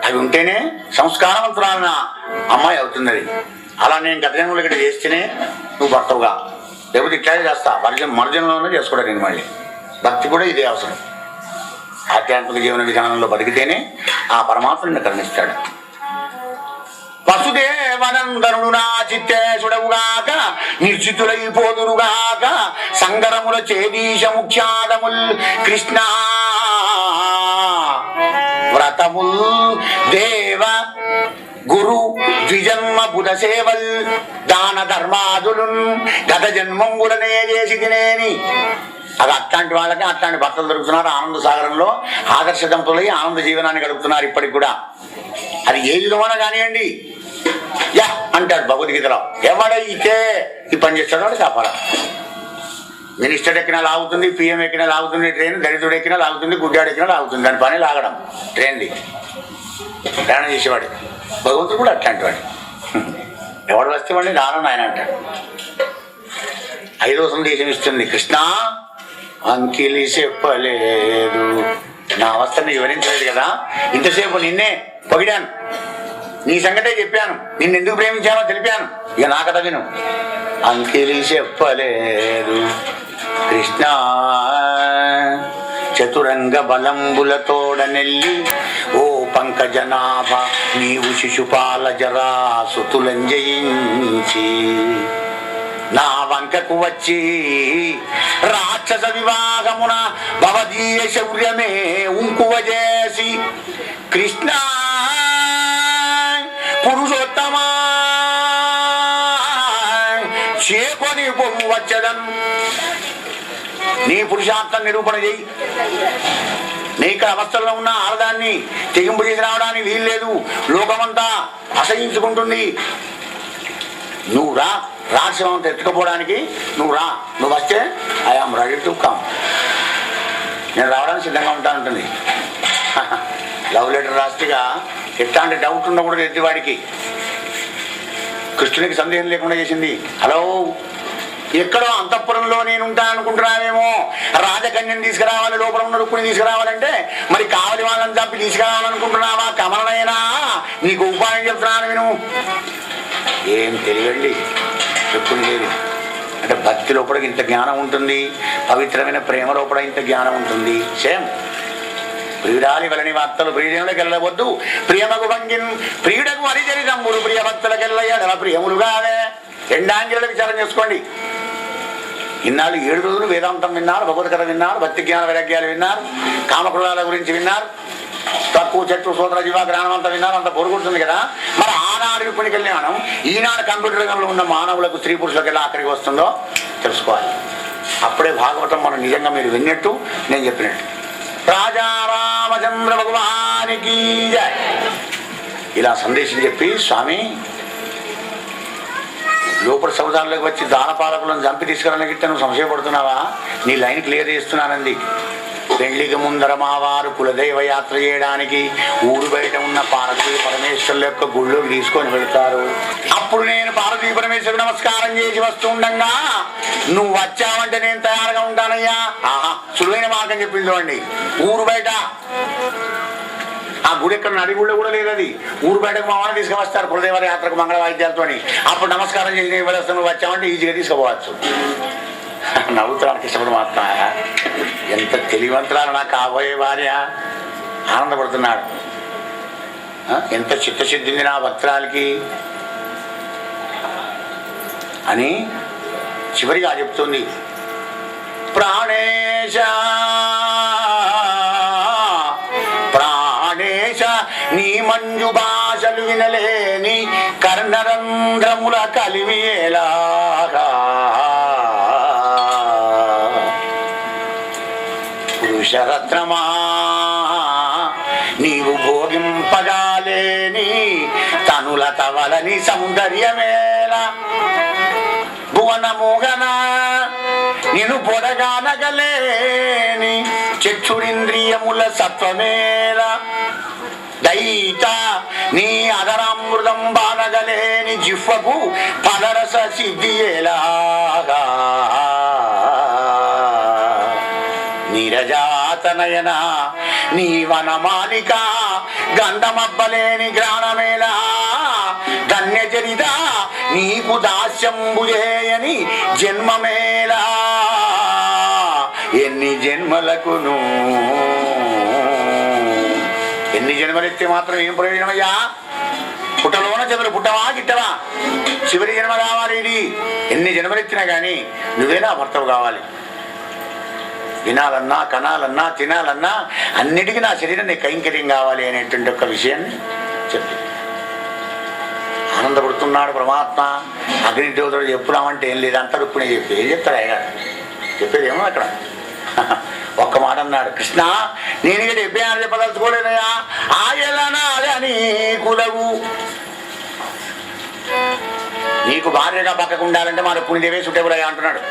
అవి ఉంటేనే సంస్కారవంతురాలన్న అమ్మాయి అవుతుంది. అది అలా నేను గత జన్మలు ఇక్కడ చేస్తేనే నువ్వు భర్తవుగా, లేకపోతే ఇట్లాగే చేస్తా. మరుజన్మలోనే చేసుకోవడం. నేను మళ్ళీ భక్తి కూడా ఇదే అవసరం. ఆధ్యాత్మిక జీవన విధానంలో బతికితేనే ఆ పరమాత్మని కరుణిస్తాడు. వసుదేవనందనుడు నా చిత్తేశుడవుగాక, నిర్జితులైపోదురుగాక, సంగరముల చేదీశ ముఖ్యాదముల్ కృష్ణ. వ్రతముల్ దేవ గురు ద్విజన్మ బుధ సేవల్, దాన ధర్మాదులు, గత జన్మంబులనే చేసి తినేని. అది అట్లాంటి వాళ్ళకి అట్లాంటి భర్తలు దొరుకుతున్నారు. ఆనంద సాగరంలో ఆదర్శ దంపతులై ఆనంద జీవనాన్ని గడుపుతున్నారు ఇప్పటికి కూడా. అది ఏ విధమైన కానివ్వండి. యా అంటాడు భగవద్గీతలో, ఎవడైతే ఈ పని చేస్తాడో వాడు కాపాడా. మినిస్టర్ ఎక్కినా లాగుతుంది, పిఎం ఎక్కినా లాగుతుంది ట్రైన్, దళితుడు ఎక్కినా లాగుతుంది, గుడ్డాడు ఎక్కినా లాగుతుంది. దాని పని లాగడం ట్రైన్ది. ప్రయాణం చేసేవాడు భగవంతుడు కూడా అట్లాంటి వాడు. ఎవడు వస్తే వాడిని రానని ఆయన అంటాడు. 5వ సందేశం ఇస్తుంది. కృష్ణ అంకిలి చెప్పలేదు, నా అవస్థని వివరించలేదు కదా, ఇంతసేపు నిన్నే పొగిడాను, నీ సంగతే చెప్పాను, నిన్నెందుకు ప్రేమించానో తెలిపాను, ఇక నా కథ విను. అంకిలి చెప్పలేదు కృష్ణ, చతురంగ బలంబులతోడ నెల్లి, ఓ పంకజనాభ నీవు శిశుపాల జరా సుతులం జయించి, నా వంకకు వచ్చి రాక్షస వివాహమున భవదీయ శౌర్యమే ఉంకువ చేసి, కృష్ణ పురుషోత్తమా చేకొని పొమ్ము వచ్చదను. నీ పురుషార్థం నిరూపణ చేయి. నీ ఇక్కడ అవస్థల్లో ఉన్న ఆడదాన్ని తెగింపు చేసి రావడానికి వీల్లేదు. లోకమంతా అసహించుకుంటుంది. నువ్వు రా, రాక్షసంతా ఎత్తుకపోవడానికి నువ్వు రా. నువ్వు వస్తే ఐఆమ్ రెడీ టు కమ్, నేను రావడానికి సిద్ధంగా ఉంటా ఉంటుంది. లవ్ లెటర్ రాస్తేగా ఎట్లాంటి డౌట్ ఉండకూడదు ఎత్తివాడికి. కృష్ణునికి సందేహం లేకుండా చేసింది. హలో, ఎక్కడో అంతఃపురంలో నేను ఉంటాను అనుకుంటున్నావేమో, రాజకన్యను తీసుకురావాలి, లోపల ఉన్న రుక్కుని తీసుకురావాలంటే మరి కావలి వాళ్ళని చంపి తీసుకురావాలనుకుంటున్నావా? కమలనైనా నీకు ఉపాయం చెప్తున్నాను విను. ఏం తెలియండి రుక్కుని లేదు అంటే భక్తి లోపల ఇంత జ్ఞానం ఉంటుంది, పవిత్రమైన ప్రేమ లోపల ఇంత జ్ఞానం ఉంటుంది. సేమ్ ప్రియురాలి వలని వార్తలు ప్రియజనులకు వెళ్ళవద్దు, ప్రియమగు భంగిన్ ప్రియుడకు హరిచరితంబులు ప్రియ భక్తులకెళ్ళ ప్రియములుగానే. 2 యాంగిళ్ళ విచారం చేసుకోండి. ఇన్నాళ్ళు 7 రోజులు వేదాంతం విన్నారు, భగవత్ కథ విన్నారు, భక్తి జ్ఞాన వైరాగ్యాలు విన్నారు, కామక్రోధాల గురించి విన్నారు, తక్కువ చెట్టు సోదర జీవ జ్ఞానం అంతా విన్నారు. అంత పొరుగుతుంది కదా. మరి ఆనాడు రుక్మిణి కళ్యాణం ఈనాడు కంప్యూటర్ రంగంలో ఉన్న మానవులకు, స్త్రీ పురుషులకు ఎలా అక్కడికి వస్తుందో తెలుసుకోవాలి. అప్పుడే భాగవతం మనం నిజంగా మీరు విన్నట్టు, నేను చెప్పినట్టు. రాజా రామచంద్ర భగవానికి జై. ఇలా సందేశం చెప్పి, స్వామి లోపల సముదాయంలోకి వచ్చి దానపాలకులను చంపి తీసుకురానికి నువ్వు సంశయపడుతున్నావా? నీ లైన్ క్లియర్ చేస్తున్నానంది. పెళ్లికి ముందర మా వారు కులదైవ యాత్ర చేయడానికి ఊరు బయట ఉన్న పార్వతీ పరమేశ్వరుల యొక్క గుళ్ళోకి తీసుకొని వెళ్తారు. అప్పుడు నేను పార్వతీ పరమేశ్వరుడు నమస్కారం చేసి వస్తుండగా నువ్వు వచ్చావంటే నేను తయారుగా ఉంటానయ్యా. ఆహా, సులువైన మార్గం చెప్పింది అండి. ఊరు బయట ఆ గుడి ఎక్కడ నడి గుళ్ళో కూడా లేదు, అది ఊరు బయటకు మా వాడిని తీసుకువస్తారు కులదేవ యాత్రకు మంగళ వాయిద్యాలతో. అప్పుడు నమస్కారం చేసి నేను వెళ్ళొస్తాను, నువ్వు వచ్చావంటే ఈజీగా తీసుకుపోవచ్చు. నవ్వుతానికి ఇష్టపడి మాత్రం ఎంత తెలివంతురాలు నా కాబోయే భార్య, ఆనందపడుతున్నాడు. ఎంత చిత్తశుద్ధింది నా భక్తురాలకి అని చివరిగా చెప్తుంది. ప్రాణేశ ప్రాణేశ నీ మంజు భాషలు వినలేని కర్ణరంధ్రముల కలిమియేలాగా పురుషరత్నమా నీవు భోగింపగాలేని తనుల తవలని సౌందర్యమేలా భువనముగన నేను పొడగానగలేని చక్షురింద్రియముల సత్వమేలా దైత నీ అదరామృతం బానగలేని జిహ్వకు పదరస సిద్ధియేలాగా నీరజాతనయన నీ వనమాలిక గంధమబ్బలేని గ్రాణమేలా ధన్యచరిత నీకు దాస్యంబుజేయని జన్మమేలా ఎన్ని జన్మలకును ఎన్ని జన్మలెత్తే మాత్రం ఏం ప్రయోజనమయ్యా? పుట్టలోన చెవులు పుట్టవా గిట్టవా? చివరి జన్మ కావాలి. ఇది ఎన్ని జన్మలెత్తినా కానీ నువ్వేనా భర్తవు కావాలి. వినాలన్నా కనాలన్నా తినాలన్నా అన్నిటికీ నా శరీరం నీ కైంకర్యం కావాలి అనేటువంటి ఒక విషయాన్ని చెప్పి ఆనందపడుతున్నాడు పరమాత్మ. అగ్నిదేవతడు చెప్పుదామంటే ఏం లేదు, అంతా రుక్కునే చెప్పి ఏం చెప్తాడు అయ్యగారు? చెప్పేదేమో అక్కడ ఒక్క మాట అన్నాడు, కృష్ణ నేను ఇక్కడ చెప్పాను చెప్పదలుచుకోలేదయా. ఆయలనా అని కులవు నీకు భార్యగా పక్కకు ఉండాలంటే మన పుణ్యదేవే సుటేవులయ్యా అంటున్నాడు.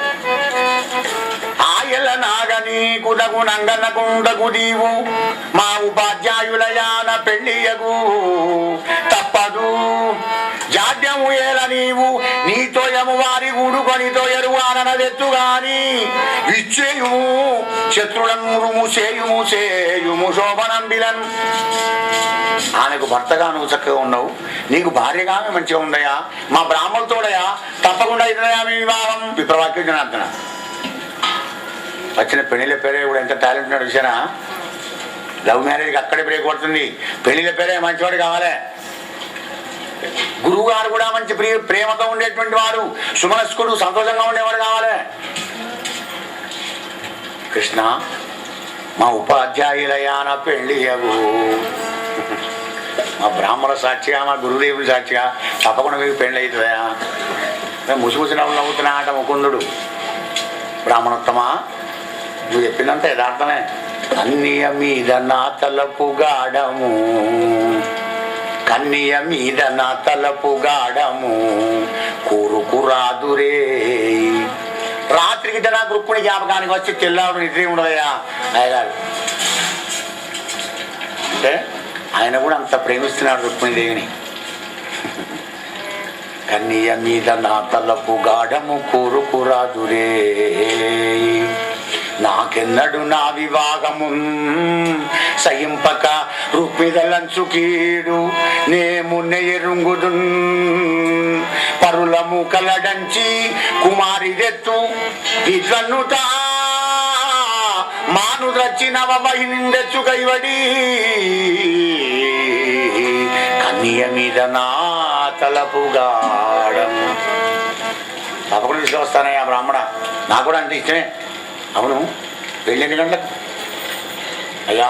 ఆయల నాగని కుదగు నంగనకుండగు దీవు మా ఉపాధ్యాయులయాన పెళ్ళియగు తప్పదు జాడ్యము ఏల నీవు నీతోయము వారి గూడుకొనితో ఎరువాననదెత్తు గాని ఇచ్చేయుము శత్రులను చేయుము చేయుము శోభనంబిలన్. ఆమెకు భర్తగా నువ్వు చక్కగా ఉన్నావు, నీకు భార్యగా మంచిగా ఉందయా, మా బ్రాహ్మణులతోడయా తప్పకుండా ఇదయా మీ వివాహం. విప్రవాక్యం జనార్దన వచ్చిన పెళ్లిల పేరే కూడా ఎంత టాలెంట్ ఉన్నాడు విషయనా. లవ్ మ్యారేజ్కి అక్కడే బ్రేక్ పడుతుంది. పెళ్లిల పేరే మంచివాడు కావాలి. గురువు గారు కూడా మంచి ప్రేమతో ఉండేటువంటి వాడు, సుమనస్కుడు, సంతోషంగా ఉండేవాడు కావాలి. కృష్ణ మా ఉపాధ్యాయులయాన పెళ్ళియగు మా బ్రాహ్మణ సాక్షిగా మా గురుదేవుల సాక్షిగా తప్పకుండా మీకు పెళ్ళి అవుతుందయా. ముసిముసి నవ్వుతున్నా ఆట ముకుందుడు. బ్రాహ్మణోత్తమా నువ్వు చెప్పినంత యథార్థమే. కన్నియ మీద నా తలపు గాడము కన్నియ మీద నా తలపు గాడము కూరుకురాదురే. రాత్రికి నా గృక్కుని జ్ఞాపకానికి వచ్చి తెల్లాడు నిద్ర ఉండదయ్యా అయ్యగారు అంటే ఆయన కూడా అంత ప్రేమిస్తున్నాడు రుక్మిణీదేవిని. కన్నియ మీద నా తలపు గాఢము కూరుకురాదురే నాకెన్నడు నా వివాహము సయింపక రుక్మిదలంచు కీడు నేమున్న ఎరుంగుదు పరులము కలడంచి కుమారిదెత్తు ఇట్లన్నుతా మాను రచ్చినవ బహినిండెచ్చు కైవడి కన్నియ మీద నా తలపు గాఢం. తప్పకుండా తీసుకొస్తానయ్యా బ్రాహ్మణ, నాకు కూడా అంటే ఇష్టమే. అవును పెళ్ళి ఎన్ని గంటలకు అయ్యా?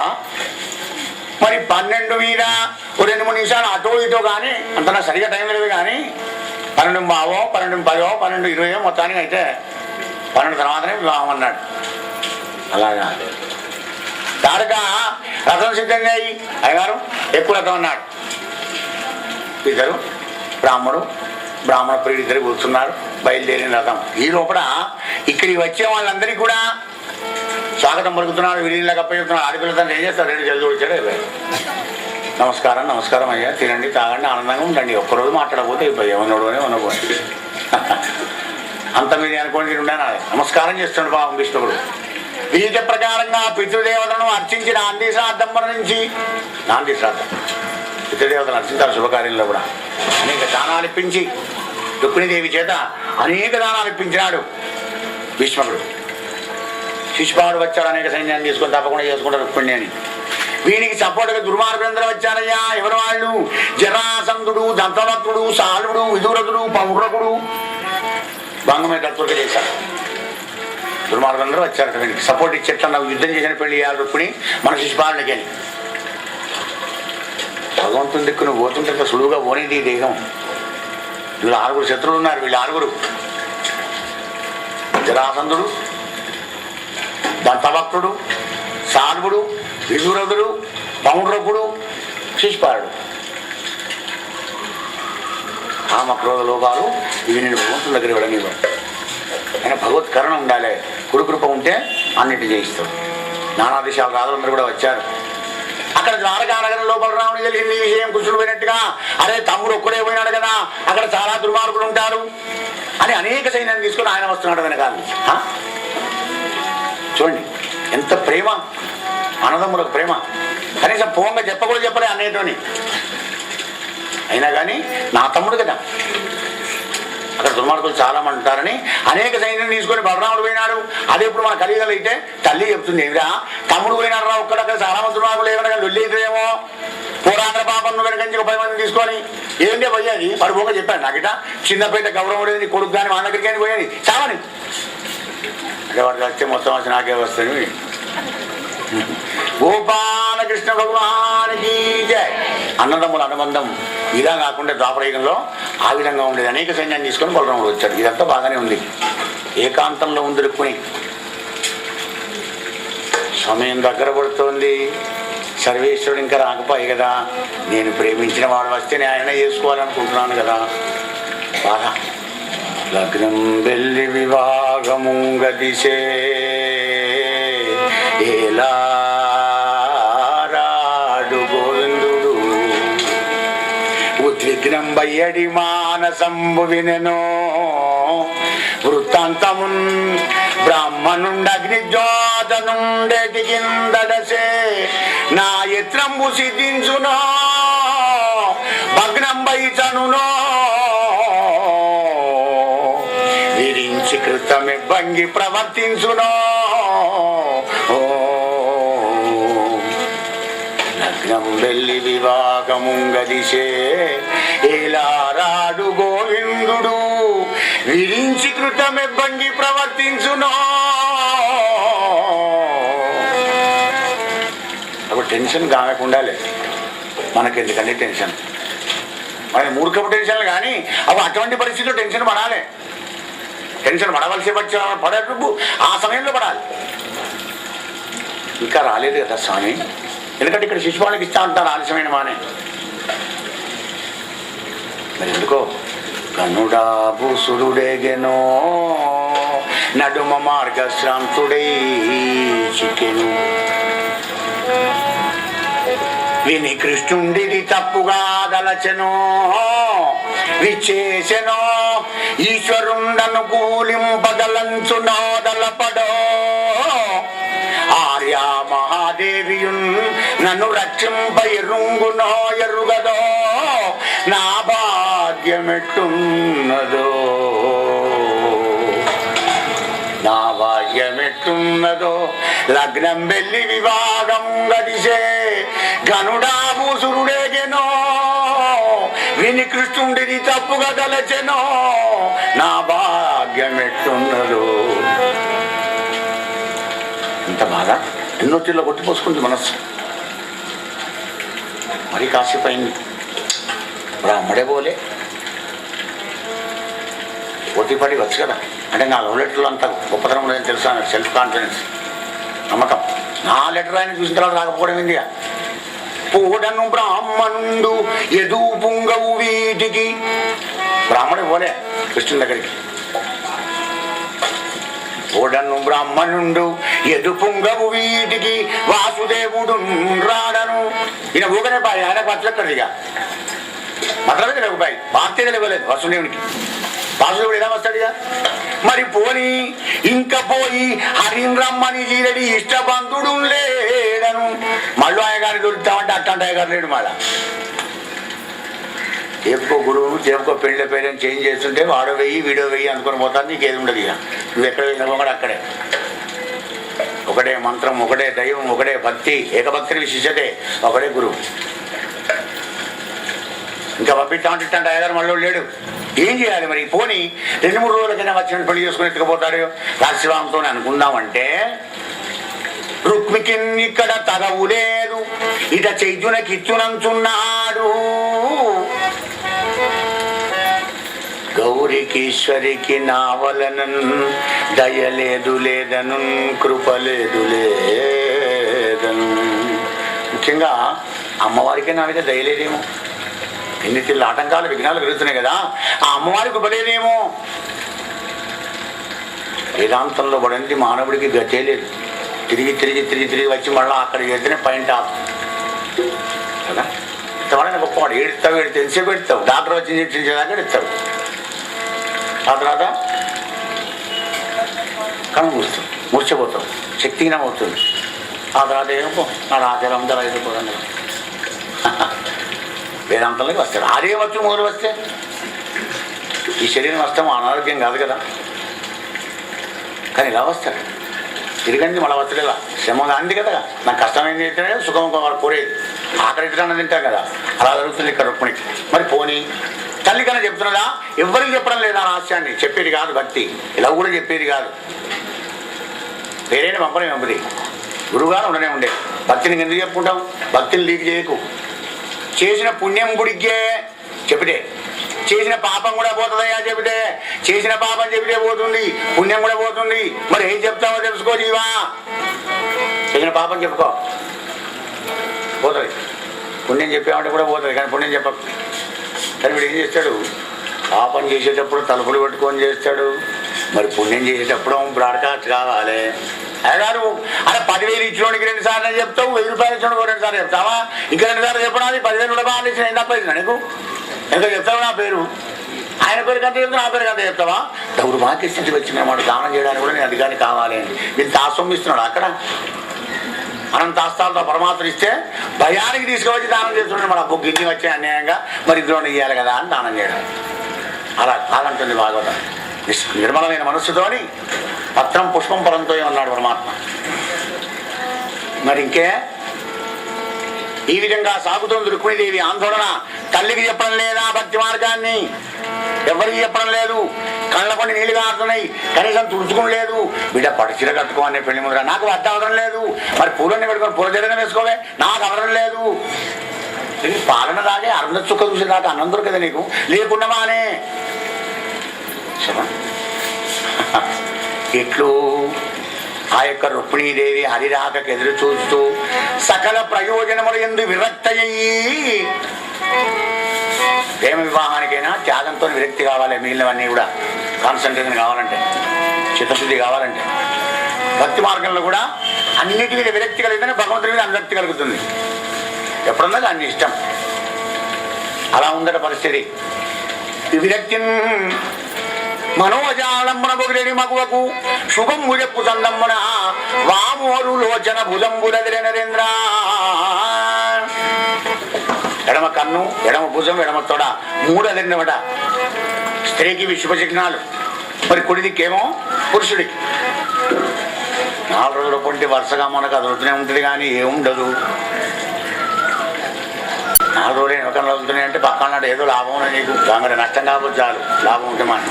మరి 12 మీద 2-3 నిమిషాలు అటో ఇటో కానీ అంత నాకు సరిగా టైం లేదు. కానీ 12:15, 12:10, 12:20 మొత్తానికి అయితే 12 తర్వాతనే వివాహం అన్నాడు. అలాగా తారగా రథం సిద్ధంగా అయ్యి అయ్యగారు ఎక్కువ రథం అన్నాడు. ఇద్దరు బ్రాహ్మణ ప్రియుడు ఇద్దరు కూర్చున్నారు. బయలుదేరిన రథం. ఈ లోపల ఇక్కడికి వచ్చే వాళ్ళందరికీ కూడా స్వాగతం పలుకుతున్నాడు. విలీనలకు అప్పచెప్తున్నాడు. ఆడపిల్లతో ఏం చేస్తాడు? రెండు జల్లు వచ్చాడు. నమస్కారం నమస్కారం అయ్యా, తినండి తాగండి ఆనందంగా ఉండండి. ఒక్కరోజు మాట్లాడకపోతే ఏమన్నాడు అని ఉన్నపోయి అంత మీద అనుకోని ఉండాలి. నమస్కారం చేస్తున్నాడు పాపం విష్ణువుడు. వీట ప్రకారంగా పితృదేవతలను అర్చించిన నాంది శ్రాద్ధం నుంచి నాంది శ్రాద్ధం పితృదేవతలను అర్చించారు. శుభకార్యంలో కూడా అనేక దానాలు ఇప్పించి రుక్మిణీదేవి చేత అనేక దానాలు ఇప్పించినాడు భీష్మకుడు. శిశుపాలుడు వచ్చాడు, అనేక సైన్యాన్ని తీసుకొని తప్పకుండా చేసుకుంటారు రుక్మిణి అని. వీనికి సపోర్టుగా దుర్మార్గులందరూ వచ్చారయ్యా. ఎవరు వాళ్ళు? జరాసంధుడు, దంతవక్తుడు, సాలుడు, విదురథుడు, పౌరకుడు భంగమే తత్వక చేశారు. దుర్మార్గులందరూ వచ్చారట. వీనికి సపోర్ట్ ఇచ్చేట్లా నాకు యుద్ధం చేసిన పెళ్లి చేయాలి రుక్మిణి మన శిశుపాలుడికి అని. భగవంతుని దిక్కు నువ్వు పోతుంటే సులువుగా పోనేది ఈ దేహం. వీళ్ళు 6 శత్రువులు ఉన్నారు. వీళ్ళు 6 జరాసంధుడు, దంతభక్తుడు, సాల్వుడు, విదురథుడు, పౌండ్రకుడు, శిశుపాలుడు. కామక్రోధ లోపాలు ఇవి నేను భగవంతుని దగ్గర వెళ్ళనివ్వ. ఆయన భగవత్ కరుణ ఉండాలి. కురుకృప ఉంటే అన్నిటి చేయిస్తాడు. నానా దేశాల రాజులందరూ కూడా వచ్చారు. అక్కడ ద్వారకానగరం లోపల రాముని తెలిసింది ఈ విషయం. కృష్ణుడు పోయినట్టుగా, అరే తమ్ముడు ఒక్కడే పోయినాడు కదా, అక్కడ చాలా దుర్మార్గులు ఉంటారు అని అనేక సైన్యాన్ని తీసుకొని ఆయన వస్తున్నాడు వెనకాల. చూడండి ఎంత ప్రేమ, అన్నదమ్ములకు ప్రేమ. కనీసం పోంగా చెప్పకూడదు చెప్పలే అన్నేతోని. అయినా కానీ నా తమ్ముడు కదా, అక్కడ దుర్మార్గులు చాలా మంది ఉంటారని అనేక సైన్యం తీసుకొని బలరాముడు పోయినాడు. అదే ఇప్పుడు మన కలియుగలు అయితే తల్లి చెప్తుంది, ఏమిరా తమ్ముడు పోయినాడు రా ఒక్కడక్కడ చాలా మంది దుర్మార్గులు ఏమన్నా లొల్లి అవుతుందేమో, పోరాంధ్ర పాపం నువ్వు వెనకంచి 10 మంది తీసుకొని ఏంటే పోయేది. వాడు పోగా చెప్పాను నాకిట చిన్నపేట గౌరవం ఉండేది, నీ కొడుకు కానీ మా దగ్గరికి అని పోయేది చావని. అంటే వాడికి వస్తే మొత్తం వచ్చి నాకే వస్తాయి. గోపాలకృష్ణ భగవానికి జై. అన్నదమ్ముల అనుబంధం ఇలా కాకుండా ద్వాపరయుగంలో ఆ విధంగా ఉండేది. అనేక సైన్యాన్ని తీసుకొని బలరాముడు వచ్చాడు. ఇదంతా బాగానే ఉంది. ఏకాంతంలో ఉంది రుక్మిణి. సమయం దగ్గర పడుతోంది. సర్వేశ్వరుడు ఇంకా రాకపోయి కదా, నేను ప్రేమించిన వాడు వస్తే ఆయన చేసుకోవాలనుకుంటున్నాను కదా. బాగా లగ్నం వెళ్ళి వివాహము గదిసే ఏలారాడు గోవిందుడు ఉద్విగ్నం బయ్యడి మానసంబు వినెనో వృత్తాంతమున్ బ్రాహ్మణుండగ్నిజ్యోతనుండెటి కిందడసే నా యత్నంబు సిద్ధించునో భగ్నం బైచనునో విరించి కృతమి భంగి ప్రవర్తించునో లగ్నం వెళ్ళి వివాహముంగదిసే ఏలారాడు గోవిందుడు విరించి కృతమి భంగి ప్రవర్తించునో. అప్పుడు టెన్షన్ కాకుండా లేదు మనకెందుకండి టెన్షన్. మన మూర్ఖపు టెన్షన్లు కానీ అవి అటువంటి పరిస్థితుల్లో టెన్షన్ పడాలి. టెన్షన్ పడవలసి పడేటప్పుడు ఆ సమయంలో పడాలి. ఇంకా రాలేదు కదా స్వామి, ఎందుకంటే ఇక్కడ శిశుపాలకి ఇస్తా అంటారు ఆలస్యమైన మానే. మరి ఎందుకో గనుడాభూసురుడేగెనో నడుమ మార్గశ్రాంతుడై చికెను విని కృష్ణుండిది తప్పుగా దలచెనో విచ్చేసెనో ఈశ్వరుండను కూలింపదలంచునో దలపడో ఆర్యా మహాదేవియున్ నన్ను రక్షింప ఎరుంగునో ఎరుగదో నా భాగ్యమెట్టున్నదో నా భాగ్యమెట్టున్నదో లగ్నం వెళ్ళి వివాహం గదిసే గనుడాభూసురుడేగెనో విని కృష్ణుండిని తప్పుగా దలచెనో నా భాగ్యమెట్టున్నదో. ఎంత బాగా ఎన్నో తీర్లో కొట్టిపోసుకుంది మనస్సు. మరి కాసేపు అయింది. బ్రాహ్మడే పోలే పోటీపడి వచ్చు కదా. అంటే నా లవ్ లెటర్లో అంత గొప్పతనం లేదని తెలుసు, సెల్ఫ్ కాన్ఫిడెన్స్ నమ్మకం. నా లెటర్ ఆయన చూసిన తర్వాత రాకపోవడం ఏందిగా. పూడను బ్రాహ్మణుండు ఎదు పుంగవు వీటికి. బ్రాహ్మడే పోలే కృష్ణుని దగ్గరికి. పూడను బ్రాహ్మణుండు ఎదు పుంగవు వీటికి వాసుదేవుడు రాడను. ఈయన ఊగనే బాయ్, ఆయన పట్లక్కడిగా మతలమే లేవు బాయ్, భారతీయ లేవలేదు వాసుదేవునికి. వాసుదేవుడు ఎలా వస్తాడుగా మరి. పోని ఇంకా పోయి హరిరమ్మని జీరడి ఇష్టబంధుడు లేడను. మళ్ళీ ఆయన గారిని దొరుకుతామంటే అట్లాంటి ఆయన గారు లేడు. మళ్ళా చెప్పుకో గురువును చెప్పుకో పెళ్లి పేరెంట్ చేంజ్ చేస్తుంటే వాడో వెయ్యి వీడో వెయ్యి అనుకుని పోతాను. నీకు ఏది ఉండదు ఇక. నువ్వు ఎక్కడ వెళ్ళినా కూడా అక్కడే ఒకటే మంత్రం, ఒకటే దైవం, ఒకటే భక్తి, ఏకభక్తిని విశిష్టతే, ఒకటే గురువు. ఇంకా పంపిస్తామంటే ఇట్లాంటి అయ్యగారు మళ్ళీ లేడు. ఏం చేయాలి మరి? పోనీ 2-3 రోజులకైనా వచ్చిన పెళ్లి చేసుకుని ఎత్తుకుపోతాడు రాశివాంతో అనుకుందామంటే, రుక్మికి ఇక్కడ తగవు లేదు, ఇట చైతునకిచ్చునంచున్నాడు. గౌరికీశ్వరికి నావలనన్ దయలేదు లేదను, కృపలేదు లేదను. ముఖ్యంగా అమ్మవారికే నా మీద దయలేదేమో. ఎన్ని తిల్లు ఆటంకాలు విఘ్నాలు కలుగుతున్నాయి కదా, ఆ అమ్మవారికి కృపలేదేమో. వేదాంతంలో పడింది మానవుడికి గతే లేదు. తిరిగి తిరిగి తిరిగి తిరిగి వచ్చి మళ్ళీ అక్కడ చేస్తేనే పాయింట్ ఆఫ్ కదా. ఇంతవాడైనా గొప్పవాడు. ఏడుస్తావు ఎంతసేపు పెడతావు, డాక్టర్ వచ్చి ఇంజక్షన్ చేయడానికి ఎడతావు. ఆ తర్వాత కళ్ళు మూస్తావు, మూర్చపోతావు, శక్తిహీనం అవుతుంది. ఆ తర్వాత ఏమో నా ఆచారం ధర అయిపోతుంది. వేదాంతంలోకి వస్తాడు. అదే వచ్చు మొదలు వస్తే ఈ శరీరం వస్తాం అనారోగ్యం కాదు కదా. కానీ ఇలా వస్తాడు. తిరిగండి మళ్ళీ వస్తాడు. ఇలా శ్రమ అంది కదా. నాకు కష్టమైంది తింటే సుఖం కోరేది. ఆకలి తింటాను తింటాం కదా. అలా జరుగుతుంది ఇక్కడ రుక్మిణికి. మరి పోనీ తల్లి కన్నా చెప్తున్నదా? ఎవరికి చెప్పడం లేదా రహస్యాన్ని? చెప్పేది కాదు భక్తి. ఇలా కూడా చెప్పేది కాదు. వేరేనే పంపనే పంపది. గురువుగారు ఉండనే ఉండే. భక్తిని ఎందుకు చెప్పుకుంటాం? భక్తిని లీక్ చేయకు. చేసిన పుణ్యం గుడికే చెబితే, చేసిన పాపం కూడా పోతుందయ్యా చెబితే. చేసిన పాపం చెబితే పోతుంది, పుణ్యం కూడా పోతుంది. మరి ఏం చెప్తావో తెలుసుకో జీవా. చేసిన పాపం చెప్పుకో, పోతుంది. పుణ్యం చెప్పామంటే కూడా పోతుంది, కానీ పుణ్యం చెప్పకు. కానీ వీడు ఏం చేస్తాడు? పాపం చేసేటప్పుడు తలుపులు పెట్టుకొని చేస్తాడు. మరి పుణ్యం చేసేటప్పుడు బ్రాడ్కాస్ట్ కావాలి. అయ్యగారు అరే 10,000 ఇచ్చినోడికి 2 సార్లు చెప్తావు, 1000 రూపాయలు ఇచ్చినోడికి 2 సార్లు చెప్తావా? ఇంకా 2 సార్లు చెప్పడానికి 10,000 రూపాయలు ఇచ్చిన ఎంత ఇచ్చిన నీకు? ఎంత చెప్తావు? నా పేరు ఆయన పేరు కంటే చెప్తా, నా పేరు కంటే చెప్తావా? దౌర్భాగ్య స్థితి వచ్చిన వాడు దానం చేయడానికి కూడా నేను అధికారి కావాలి అని వీళ్ళు తాసొమ్మిస్తున్నాడు. అక్కడ అనంతాస్తాలతో పరమాత్మ ఇస్తే భయానికి తీసుకువచ్చి దానం చేస్తున్నాడు. మన బుక్ గిన్ని వచ్చే అన్యాయంగా మరి ఇద్దరు ఇవ్వాలి కదా అని దానం చేయడం. అలా కాదంటుంది భాగవతం. నిర్మలమైన మనస్సుతోని పత్రం పుష్పం పరంతో ఉన్నాడు పరమాత్మ. మరి ఇంకే ఈ విధంగా సాగుతుంది రుక్మిణీదేవి ఆందోళన. తల్లికి చెప్పడం లేదా భక్తి మార్గాన్ని? ఎవరికి చెప్పడం లేదు. కళ్ళ కొన్ని నీళ్లు కారుతున్నాయి, కనీసం తుడుచుకుని లేదు. బిడ్డ పడిచిర కట్టుకోవాలని పెళ్లి ముద్ర. నాకు వద్ద అవడం లేదు. మరి పూలన్నీ పెట్టుకొని పూల జగన్ వేసుకోవే, నాకు అవడం లేదు. పాలన దాగే అరుణ చుక్క చూసి దాకా అన్నం దొరకదా నీకు? లేకుండా మానే ఇట్లు ఆ యొక్క రుక్మిణీదేవి హరిరాకకు ఎదురు చూస్తూ సకల ప్రయోజనములు ఎందు విరక్తయ్యి. ప్రేమ వివాహానికైనా త్యాగంతో విరక్తి కావాలి. మిగిలినవన్నీ కూడా కాన్సన్ట్రేషన్ కావాలంటే, చిత్తశుద్ధి కావాలంటే. భక్తి మార్గంలో కూడా అన్నిటి మీద విరక్తి కలిగితేనే భగవంతుడి మీద అనురక్తి కలుగుతుంది. ఎప్పుడున్నది అన్ని ఇష్టం. అలా ఉందట పరిస్థితి. ఈ విరక్తి మనోజాలంబన బొగిరేడి మగువకు శుభం ముజప్పు సందమ్మన వామోరు లోచన భుజంబురదిరే నరేంద్ర. ఎడమ కన్ను, ఎడమ భుజం, ఎడమ తొడ 3 అదిరినవట. స్త్రీకి విశ్వచిహ్నాలు. మరి కుడి దిక్కేమో పురుషుడికి. 4 రోజుల పొంటి వరుసగా మనకు అదులుతూనే ఉంటుంది, కానీ ఏముండదు. 4 రోజులు వెనకలు వదులుతున్నాయి అంటే పక్కన ఏదో లాభం ఉన్నది నీకు. దాని నష్టం కాకపోతే చాలు, లాభం ఉంటే మాట.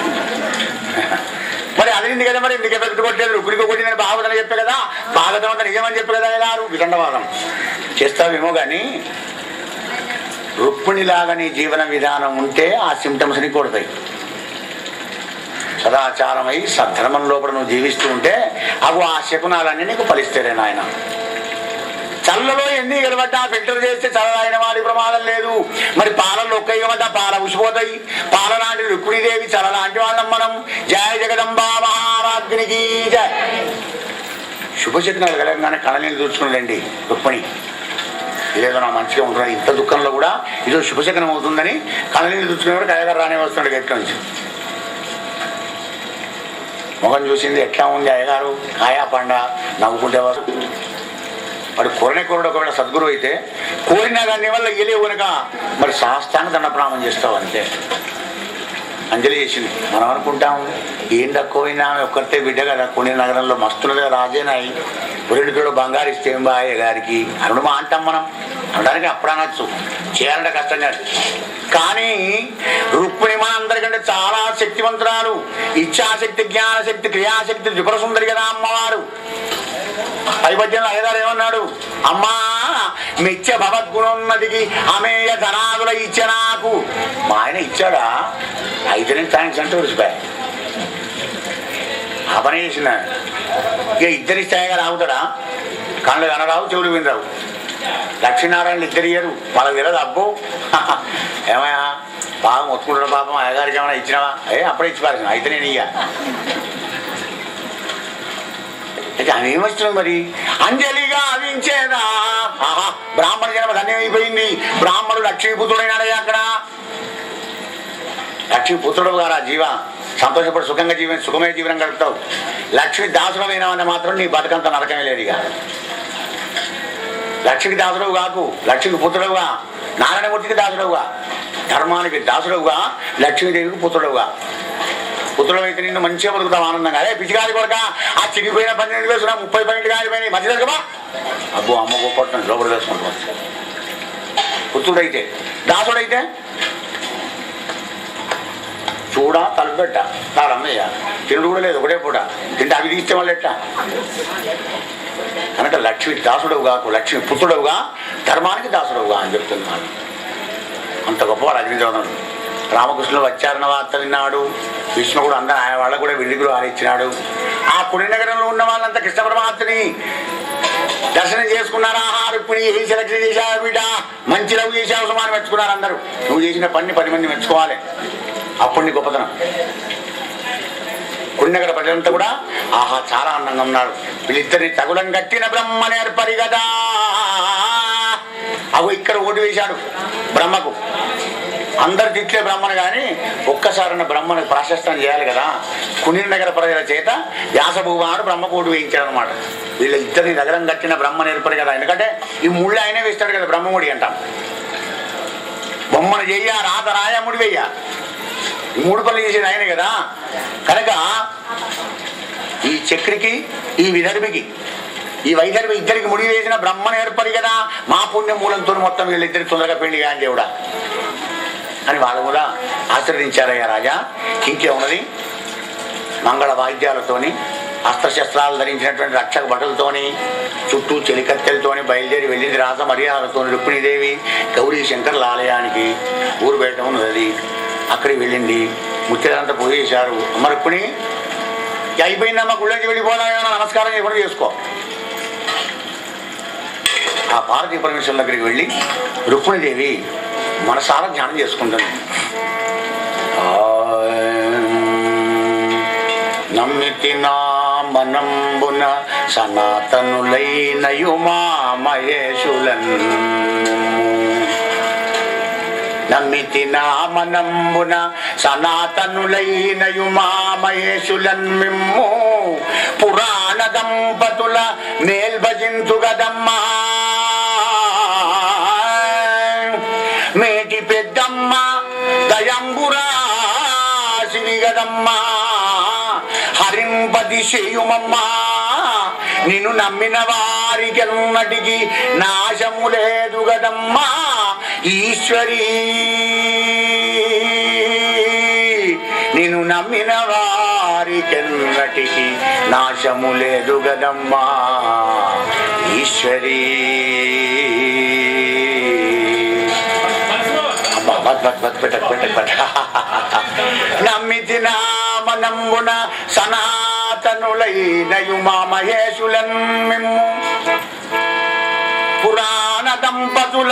మరి అదింది కదా. మరి ఎందుకు ఎఫెక్ట్ కొట్టలేదు? రుక్మిణికి కొట్టిందని భాగవతం చెప్పే కదా. భాగవతం అంతా నిజమని చెప్పే కదా గారు. వితండవాదం చేస్తావేమో కానీ రుక్మిణిలాగా నీ జీవన విధానం ఉంటే ఆ సిమ్టమ్స్ ని కొడతాయి. సదాచారమై సద్ధర్మం లోపల నువ్వు జీవిస్తూ ఉంటే అవి ఆ శకునాలన్నీ నీకు ఫలిస్తేనే నాయన. చల్లలో ఎన్ని గెలబడ్డా ఫిల్టర్ చేస్తే చల్లైన వాడి ప్రమాదం లేదు. మరి పాలల్లో ఒక్క ఇవ్వబడ్డా పాల ఉసిపోతాయి. పాల లాంటి రుక్మిణీదేవి చల్ల లాంటి వాళ్ళం మనం. జయ జగదంబా మహారాజ్ఞికి జయ. శుభశకునాలు కలగగానే కళ్ళనీళ్ళు చూసుకున్నాడండి రుక్మిణి. ఇదేదో నా మంచిగా ఉంటున్నాడు, ఇంత దుఃఖంలో కూడా ఇదో శుభశకనం అవుతుందని కళ్ళనీళ్ళు చూసుకునేవాడు. అయ్యగారు రానే వస్తున్నాడు గట్ల నుంచి. ముఖం చూసింది, ఎట్లా ఉంది అయ్యగారు, కాయా పండ నవ్వుకుంటేవారు. వాడు కోరనే కోరడు. ఒకవేళ సద్గురు అయితే కోరినా దాని వల్ల ఇయలేవు కనుక మరి శాస్త్రాన్ని దండప్రామం చేస్తావు అంతే. అంజలి చేసింది. మనం అనుకుంటాం ఏం తక్కువైనా ఒక్కరితే బిడ్డ కదా, కొన్ని నగరంలో మస్తున్నదిగా రాజేనాయి, పురుడితో బంగారు ఇస్తే ఏం బాయ్య గారికి అరుడు మా అంటాం. మనం అనడానికి అప్పుడు అనొచ్చు, చేయాలంటే కష్టం కాదు. కానీ రుక్మిణి మన అందరికంటే చాలా శక్తివంతురాలు. ఇచ్ఛాశక్తి, జ్ఞానశక్తి, క్రియాశక్తి త్రిపుర సుందరి కదా అమ్మవారు. పైపద్యంలో అయ్యగారు ఏమన్నాడు? అమ్మా మెచ్చ భగవద్గుణోన్నతికి అమేయ ధనాదుల ఇచ్చ నాకు. మా ఆయన ఇచ్చాడా? అయితేనే థ్యాంక్స్ అంటే ఉడిచిపోయా ఆ పని చేసిన. ఇక ఇద్దరి స్థాయిగా రావుతాడా? కళ్ళు కనరావు, చెవులు వినరావు. లక్ష్మీనారాయణ ఇద్దరు ఇయ్యరు, వాళ్ళకి తెలియదు. అబ్బో ఏమయ్యా బాగా మొత్తుకుంటాడు పాపం, అయ్యగారికి ఏమైనా ఇచ్చినావా? అప్పుడే ఇచ్చి పారేసిన, అయితే నేను ఇయ్యా. అయితే ఆమె ఏమొస్తుంది మరి? అంజలిగా అవించేదా. ఆహా, బ్రాహ్మణ జన్మ ధన్యమైపోయింది. బ్రాహ్మణుడు లక్ష్మీపుత్రుడైనాడే అక్కడ. లక్ష్మీపుత్రుడు గారా జీవ, సంతోషపడి సుఖంగా సుఖమైన జీవనం గడుపుతావు. లక్ష్మి దాసుడమైనావన్న మాత్రం నీ బతుకంత నరకమే లేదు. ఇక లక్ష్మికి దాసుడవు కాకు, లక్ష్మికి పుత్రుడుగా, నారాయణమూర్తికి దాసుడవుగా, ధర్మానికి దాసుడవుగా, లక్ష్మీదేవికి పుత్రుడుగా. పుత్రుడు అయితే నిన్ను మంచిగా బతుకుతావు ఆనందంగా. అదే పిచ్చిగాలి కొడక, ఆ చిరిగిపోయిన 12 వేసుకున్నా 30 పాయింట్లు కాలిపోయినాయి మధ్య దగ్గర. అబ్బో అమ్మ గొప్ప లోపల వేసుకుంటాం. పుత్రుడైతే, దాసుడైతే చూడా తలపెట్ట తాడమ్మయ్య, తిండు కూడా లేదు, ఒకటే పూట తింటే అవి తీస్తే వాళ్ళు ఎట్ట. కనుక లక్ష్మి దాసుడవు కాకు, లక్ష్మి పుత్రుడవుగా, ధర్మానికి దాసుడవుగా అని చెప్తున్నాను. అంత గొప్పవాడు అగ్నిజోధనుడు. రామకృష్ణుడు వచ్చారన్న వార్త విన్నాడు. విష్ణు కూడా అందరూ ఆయన వాళ్ళకు కూడా వెళ్లి గృహాలు ఇచ్చినాడు. ఆ పుణ్యనగరంలో ఉన్న వాళ్ళంతా కృష్ణ పరమాత్మని దర్శనం చేసుకున్నారా? రుక్మిణి ఏ సెలక్షన్ చేశావు బిడ్డ, మంచి లవ్ చేశావు సుమారు మెచ్చుకున్నారు అందరూ. నువ్వు చేసిన పని 10 మంది మెచ్చుకోవాలి, అప్పుడు నీ గొప్పతనం. పుణ్యనగర ప్రజలంతా కూడా ఆహా చాలా ఆనందంగా ఉన్నారు. వీళ్ళిద్దరిని తగులం కట్టిన బ్రహ్మ నేర్పరి కదా. అవి ఇక్కడ ఓటు వేశాడు బ్రహ్మకు. అందరు తిట్లే బ్రహ్మను కానీ ఒక్కసారన్న బ్రహ్మను ప్రాశస్తం చేయాలి కదా. పుణ్యనగర ప్రజల చేత వ్యాసభూమాడు బ్రహ్మకు ఓటు వేయించాడు అనమాట. వీళ్ళ ఇద్దరిని నగరం కట్టిన బ్రహ్మ నేర్పరి కదా. ఎందుకంటే ఈ ముళ్ళు ఆయనే వేస్తాడు కదా, బ్రహ్మముడి అంటాం. బొమ్మను చెయ్య, రాత రాయముడి వెయ్య, ఈ 3 పనులు చేసేది ఆయనే కదా. కనుక ఈ చక్రికి, ఈ విదర్భికి, ఈ వైదర్భి ఇద్దరికి ముడి వేసిన బ్రహ్మను ఏర్పడి కదా. మా పుణ్యం మూలంతో మొత్తం వీళ్ళిద్దరికి తొందరగా పెళ్లి కానీ దేవుడా అని వాళ్ళు కూడా ఆశీర్వదించారయ్యా రాజా. ఇంకేమున్నది? మంగళ వాయిద్యాలతోని, అస్త్రశస్త్రాలు ధరించినటువంటి రక్షక భటులతోని, చుట్టూ చెలికత్తెలతోని బయలుదేరి వెళ్ళింది రాస మర్యాదలతో. రుక్మిణీదేవి గౌరీ శంకర్ల ఆలయానికి ఊరు బయట ఉన్నది, అక్కడికి వెళ్ళింది. ముత్యాలంతా పోయేశారు. అమ్మ రుక్మిణి అయిపోయిందమ్మా, గుళ్ళకి వెళ్ళిపోదామేమో, నమస్కారం ఎప్పుడు చేసుకో. ఆ పార్వతీ పరమేశ్వరుల దగ్గరికి వెళ్ళి రుక్మిణీదేవి మనసారా ధ్యానం చేసుకుంటుంది. నమ్మితి నా మనంబున సనాతనులైనయు మా మహేశులన్, నమ్మితి నా మనంబున సనాతనులైనయు మా మహేశులన్ మిమ్ము పురాణ దంపతుల మేల్భజింతు గదమ్మా. మేటి పెద్దమ్మ దయంబురాశివి గదమ్మా, హరింపది చేయుమమ్మా. నిన్ను నమ్మిన వారికెన్నటికి నాశము లేదు గదమ్మా ఈశ్వరీ. నిన్ను నమ్మిన వారికెన్నటికి నాశము లేదు గదమ్మా ఈశ్వరీ. నమ్మితి నామనంబున సనాతనులైనయు మా మహేశులన్ మిమ్ము పురాణ దంపతుల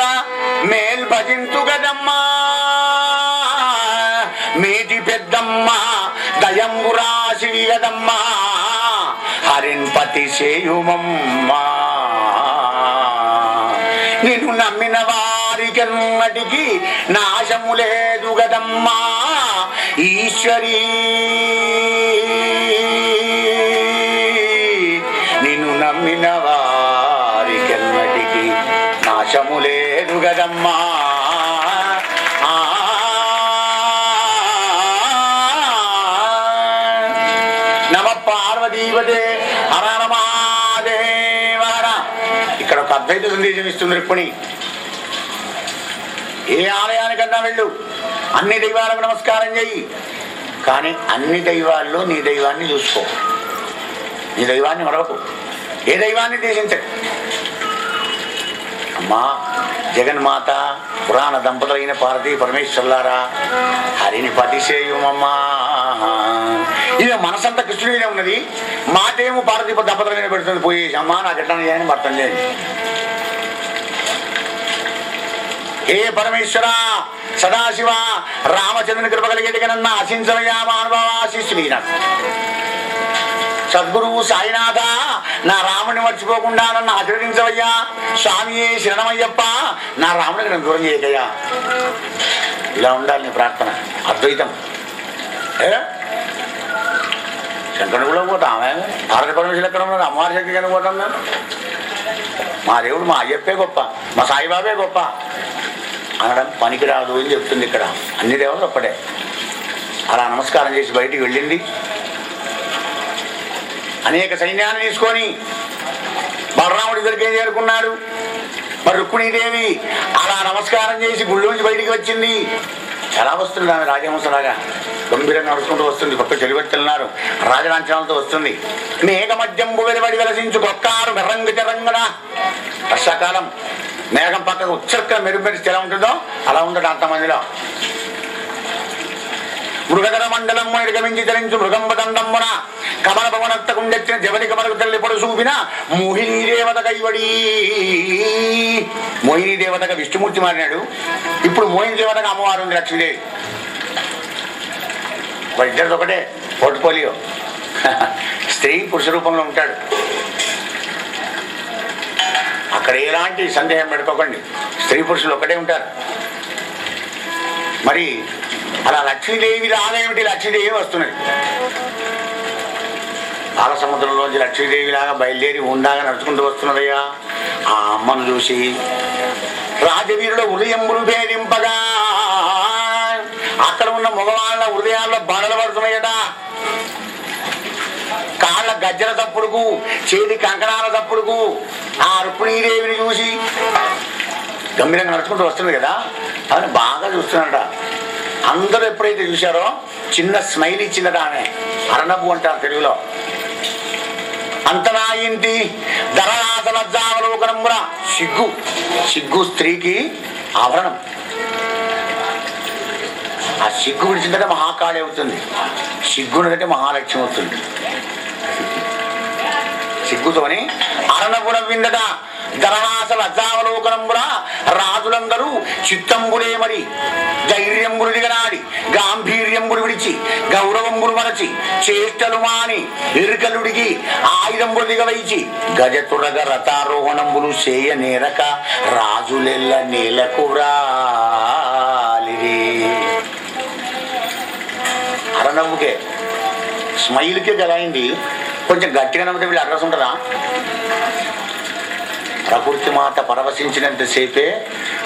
మేల్భజింతు గదమ్మా. మేటి పెద్దమ్మ దయంబురాశివి గదమ్మా, హరిన్పతి చేయుమమ్మా. నిన్ను నమ్మిన వారికెన్నటికి నాశము లేదు గదమ్మా ఈశ్వరీ. నిన్ను నమ్మిన వారికెన్నటికి నాశము లేదు గదమ్మా. నమ పార్వతీవదే హర మహాదేవర. ఇక్కడ ఒక అద్వైత సందేశం ఇస్తుంది రుక్మిణి. ఏ ఆలయానికన్నా వెళ్ళు, అన్ని దైవాలకు నమస్కారం చెయ్యి, కానీ అన్ని దైవాల్లో నీ దైవాన్ని చూసుకో. నీ దైవాన్ని మరవకు, ఏ దైవాన్ని దేశించకు. అమ్మా జగన్మాత పురాణ దంపతులైన పార్వతీ పరమేశ్వర్లారా, హరిని పతిసేయుమమ్మా. ఇక మనసంతా కృష్ణుడినే ఉన్నది, మాటేమో పార్వతీ దంపతులైన పెడుతుంది. పోయేసి అమ్మా నాకు ఎట్లా చేయని భర్తం లేదు. ఏ పరమేశ్వర సదాశివ రామచంద్రుని కృప కలిగేటిగా నన్ను ఆశించవయ్యా మానవ ఆశిస్తున్నారు. సద్గురువు సాయినాథ నా రాముని మర్చిపోకుండా నన్ను ఆశీర్వదించవయ్యా. స్వామి శరణమయ్యప్ప నా రాముడికి నన్ను దూరం చేయకయ్యా. ఇలా ఉండాలి నీ ప్రార్థన. అద్వైతం. శంకరుడు కూడా పోతామే, భారత పరమేశ్వరులు ఎక్కడ ఉన్నారు? అమ్మవారి శక్తి కనుక పోతాం మేము. మా దేవుడు మా అయ్యప్పే గొప్ప, మా సాయిబాబే గొప్ప అనడం పనికిరాదు అని చెప్తుంది ఇక్కడ. అన్ని దేవుళ్ళు ఒక్కటే. అలా నమస్కారం చేసి బయటికి వెళ్ళింది. అనేక సైన్యాన్ని తీసుకొని బలరాముడి దగ్గరికి చేరుకున్నాడు. మరి రుక్మిణీదేవి అలా నమస్కారం చేసి గుళ్ళోంచి బయటికి వచ్చింది. ఎలా వస్తుంది ఆమె? రాజహంసలాగా గంభీరంగా నడుచుకుంటూ వస్తుంది. గొప్ప చెలివెత్తలున్నారు, రాజలాంఛనాలతో వస్తుంది. మేఘ మధ్యంబు వెలువడి వెలసించు కొక్కారు మెర్రంగు చెరంగన. వర్షాకాలం మేఘం పక్కకు ఉచ్చర్క మెరుమెరిస్తే ఎలా ఉంటుందో అలా ఉండదు అంతమందిలో. మృగధర మండలము ఎడగమించి ధరించు మృగంబ దండమ్మున కమల భవనత్త కుండెత్తిన జవని కమలకు తల్లి పొడు చూపిన మోహినీ దేవత కైవడి. మోహినీ దేవతగా విష్ణుమూర్తి మారినాడు. ఇప్పుడు మోహిని దేవతగా అమ్మవారు ఉంది లక్ష్మీదేవి. ఇద్దరిది ఒకటే పోర్ట్ఫోలియో. స్త్రీ పురుష రూపంలో ఉంటాడు. అక్కడ ఎలాంటి సందేహం పెట్టుకోకండి, స్త్రీ పురుషులు ఒకటే ఉంటారు. మరి అలా లక్ష్మీదేవి రాదేమిటి? లక్ష్మీదేవి వస్తున్నది. పాల సముద్రంలోంచి లక్ష్మీదేవి లాగా బయలుదేరి ఉండాగా నడుచుకుంటూ వస్తున్నదయ్యా. ఆ అమ్మను చూసి రాజవీరుల హృదయంబులు భేదింపగా అక్కడ ఉన్న మగవాళ్ళ హృదయాల్లో బాణలు పడుతున్నాయట. కాళ్ళ గజ్జల తప్పుడుకు, చేతి కంకణాల తప్పుడుకు ఆ రుక్మిణీదేవిని చూసి గంభీరంగా నడుచుకుంటూ వస్తుంది కదా, అని బాగా చూస్తున్నాడట. అందరూ ఎప్పుడైతే చూశారో చిన్న స్మైల్ ఇచ్చిందట ఆమె. అరణబు అంటారు తెలుగులో. అంతనా ఇంటి ధరనాథ లజ్జావలోకనమున. సిగ్గు, సిగ్గు స్త్రీకి ఆభరణం. ఆ సిగ్గు విడిచిందంటే మహాకాళి అవుతుంది, సిగ్గునదంటే మహాలక్ష్మి అవుతుంది. సిగ్గుతోని అరణపురం విందట. ధరనాశ లజ్జావలోకనంబుల రాజులందరూ చిత్తంబులే మరి ధైర్యంబులు దిగనాడి గాంభీర్యంబులు విడిచి గౌరవంబులు మరచి చేష్టలు మాని ఇరుకలుడికి ఆయుధంబులు దిగవైచి గజతుడగ రథారోహణంబులు చేయ నేరక రాజులెల్ల నేలకురాలిరి. అరణవుకే స్మైల్కే కదా అయింది. కొంచెం గట్టిగా నమ్మితే వీళ్ళు అడ్రస్ ఉంటారా? ప్రకృతి మాత పరవశించినంతసేపే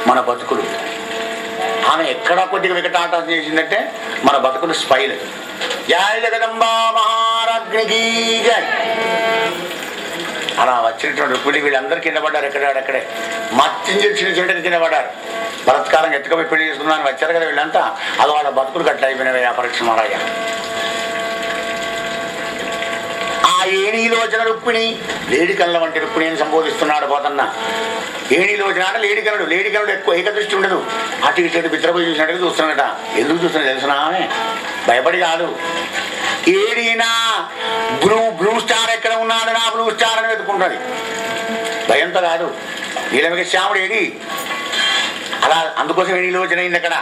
మన బతుకులు. ఆమె ఎక్కడా కొద్దిగా వికటాటం చేసిందంటే మన బతుకులు స్మైల్. జయ జగదంబా మహారాజ్ఞికి జయ. అలా వచ్చినటువంటి రుక్మిణి వీళ్ళందరూ కింద పడ్డారు. ఎక్కడెక్కడే మత్తించిన చెట్టుకి కింద పడ్డారు. బలత్కారం ఎత్తుకపోయి పెళ్లి చేసుకున్నాను వచ్చారు కదా వీళ్ళంతా. అది వాళ్ళ బతుకులు కట్ల అయిపోయినవి. ఆ పరీక్ష మారాయ. ఆ ఏణీలోచన రుక్మిణి లేడికల్ల వంటి రుక్మిణి అని సంబోధిస్తున్నాడు పోతన్న. ఏణీలోచన అంటే లేడికనుడు. లేడికనుడు ఎక్కువ ఏకదృష్టి ఉండదు. అటు ఇటు బిత్రపోయి చూసినట్టుగా చూస్తున్నాడట. ఎందుకు చూస్తున్నా తెలిసిన ఆమె భయపడి కాదు. ఏడీనా బ్లూ స్టార్ ఎక్కడ ఉన్నాడు నా బ్లూ స్టార్ అని వెతుకుంటుంది. భయంతో కాదు. నీలమిక శ్యాముడు ఏడి అలా. అందుకోసం ఏణీలోచన అయింది అక్కడ.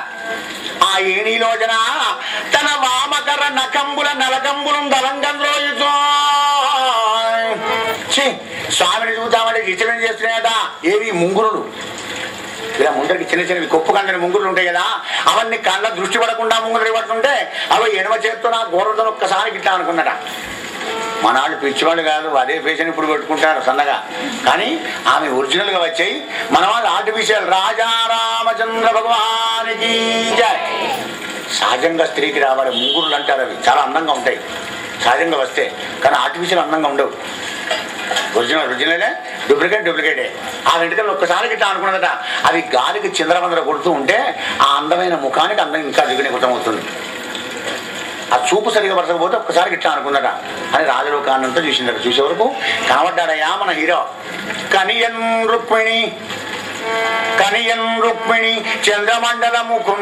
ఆ ఏణీలోచన తన వామకర నకంబుల నలకంబులం దలంగంలో స్వామిని చూద్దామంటే ఇష్టమేం చేస్తున్నాయట. ఏవి ముంగురులు, ఇలా ముందరికి చిన్న చిన్నవి కొప్పు కందని ముంగురులు ఉంటాయి కదా, అవన్నీ కళ్ళ దృష్టి పడకుండా ముంగురు పడుతుంటే అవి ఎడమ చేత్తో నా గోరతో ఒక్కసారి గిట్లా అనుకున్నట. మనాళ్ళు పిచ్చివాళ్ళు కాదు, అదే పేషన్ ఇప్పుడు పెట్టుకుంటారు సన్నగా. కానీ ఆమె ఒరిజినల్గా వచ్చాయి. మన వాళ్ళు ఆర్టిఫిషియల్. రాజా రామచంద్ర భగవానికి జై. సహజంగా స్త్రీకి రావాలి ముంగురులు అంటారు. అవి చాలా అందంగా ఉంటాయి సహజంగా వస్తే, కానీ ఆర్టిఫిషియల్ అందంగా ఉండవు. ఒరిజినలే, డూప్లికేటే. ఆ వెంటనే ఒక్కసారి గిట్లా అనుకున్నదట. అవి గాలికి చిందరవందర కొడుతూ ఉంటే ఆ అందమైన ముఖానికి అందం ఇంకా దిగునికృతమవుతుంది. ఆ చూపు సరిగా పరచకపోతే ఒక్కసారి గిట్లా అనుకున్నట అని రాజలోకాన్నంతా చూసిందట. చూసే వరకు కనబడ్డాడయ్యా మన హీరో. కనియన్ రుక్మిణి చంద్రమండల ముఖం